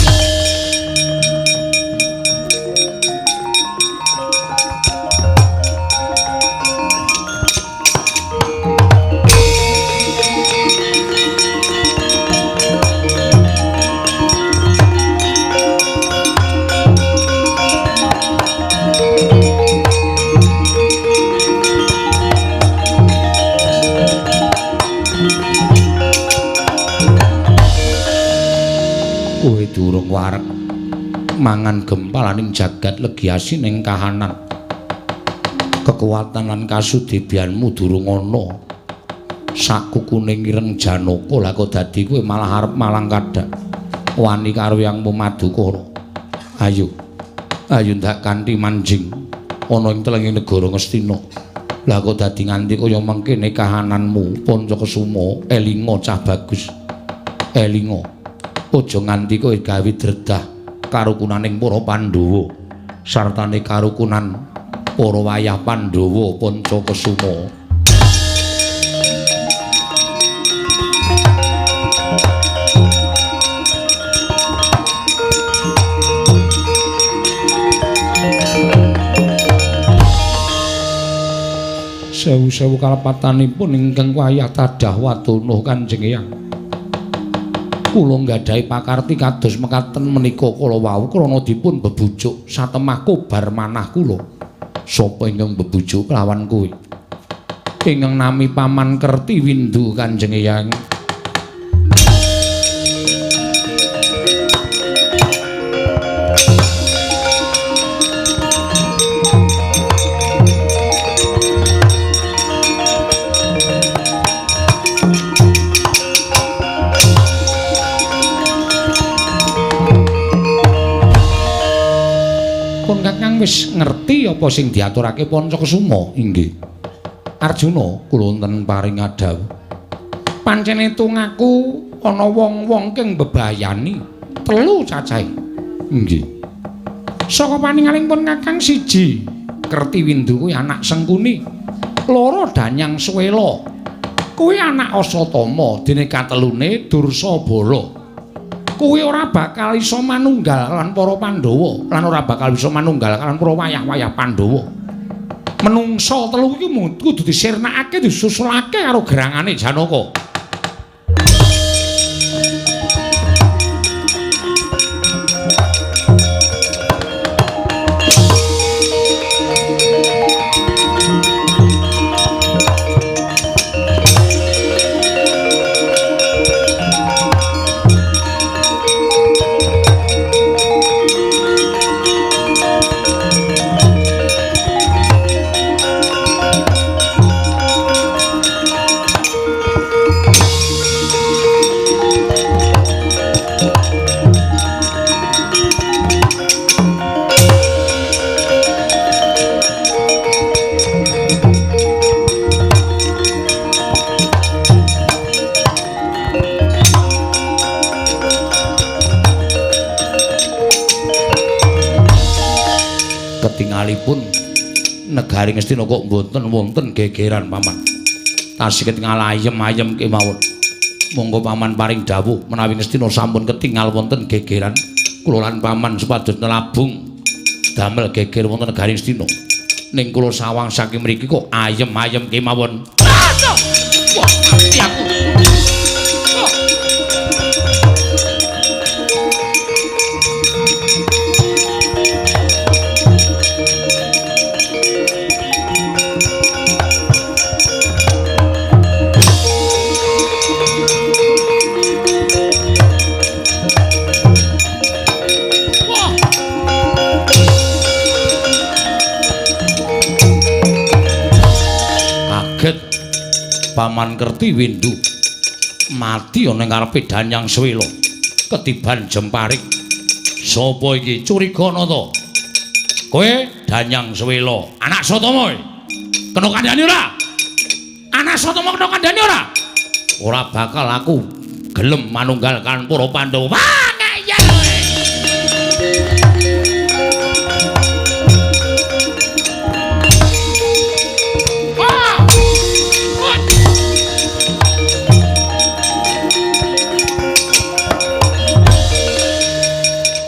durung wareg mangan gempalaning jagat legiasi ning kahanan kekuatan lan kasudebianmu durung ana sakukuning ireng Janaka lha kok dadi kowe malah arep malang kadhak wani karo Eyangmu Madukara ayo ndak kanthi manjing ana ing telenging negara Ngastina lha kok dadi nganti kaya mengkene kahananmu Pancasuma elinga cah bagus elinga aja nganti kowe gawe dredah karukunaning para Pandhawa sartane karukunan para wayah Pandhawa Pancasuma sewu-sewu kalepatanipun ingkang wayah tadah wadana Kanjeng Eyang kula nggadahi pakarti kados mekaten menika kala wau krana dipun bebujuk satemah kobar manah kula sapa ingkang bebujuk kelawan kowe ingkang nami Paman Kertiwindu Kanjeng Eyang wis ngerti apa sing diaturake Pancasuma inggih Arjuna kula wonten paring adhawu pancen tungaku ana wong-wong kang bebayani 3 cacahe nggih saka paningaling pun Kakang 1 Kertiwindu kuwi anak Sengkuni 2 Danyang Swela kuwi anak Asatama dene katelune Dursabala kuwi ora bakal iso manunggal lan para Pandhawa lan ora bakal iso manunggal lan para wayah-wayah Pandhawa menungsa 3 iki kudu disirnakake disusulake karo gerangane Janaka sampun negari Ngastina kok mboten wonten gegeran paman. Tasih ketingal ayem-ayem kemawon. Monggo paman paring dawuh menawi Ngastina sampun ketingal wonten gegeran kula lan paman supados nelabung damel geger wonten negari Ngastina. Ning kula sawang saking mriki kok ayem-ayem kemawon. Wah, mati aku. Paman Kerti Windu mati ana ing ngarepe Danyang Swela ketiban jemparing. Sapa iki curigana to? Kowe Danyang Swela, anak Satama. Kena kandhani ora? Anak Satama kena kandhani ora? Ora bakal aku gelem manunggalkan para Pandhawa.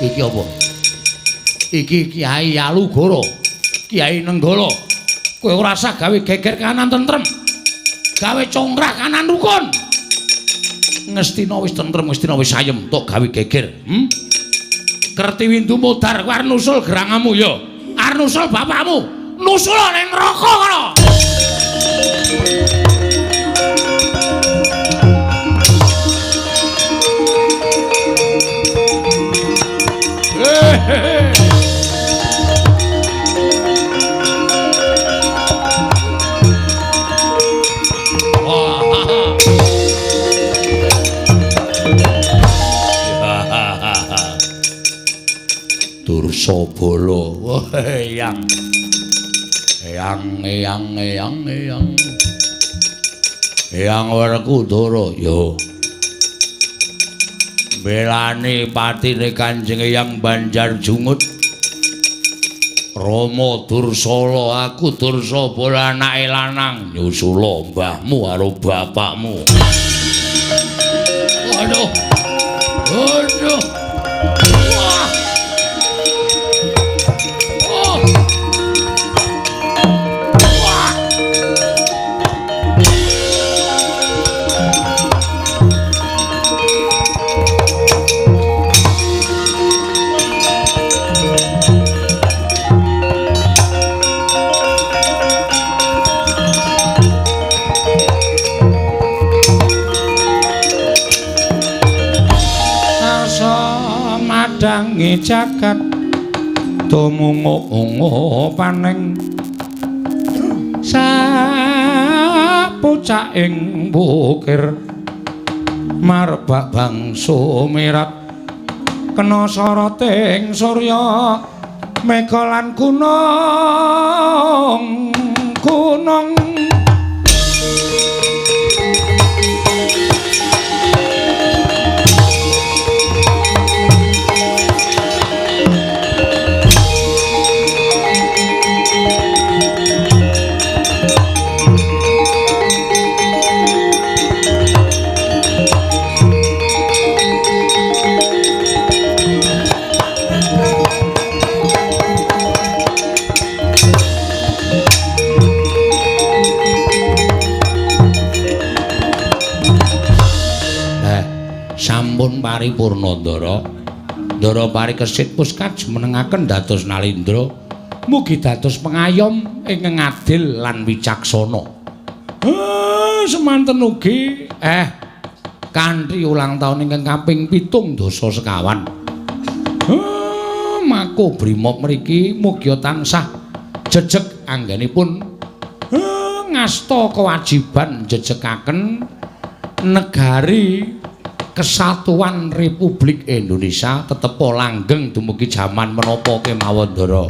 Iki apa? Iki Kiai Alugara, Kiai Nenggala. Kowe ora usah gawe geger kanan tentrem. Gawe congkrah kanan rukun. Ngastina wis tentrem, Ngastina wis ayem, tok gawe geger. Kerti Windu modar kowe arep nusul gerangamu ya. Arep nusul bapakmu. Nusul ning neraka kono. Dursabala, eyang Werkudara ya belani patine Kanjeng Eyang Banjarjungut. Rama Dursala, aku Dursabala anake lanang nyusula mbahmu karo bapakmu. Aduh. Wah. Dangi jagat tumungu-ungu paning sapucaking bukir marbak bangsa mirat kena soroting surya mega lan gunung paripurna Ndara parikesit puskaj menengaken dados Nalindra mugi dados pengayom ingkang adil lan wicaksana. Semanten ugi kanthi ulang taun ingkang kaping 7 dasa sekawan. Mako Brimob mriki mugi tansah jejeg anggenipun ngasta kewajiban jejekaken negari Kesatuan Republik Indonesia tetep langgeng dumugi jaman menapa kemawon Ndara.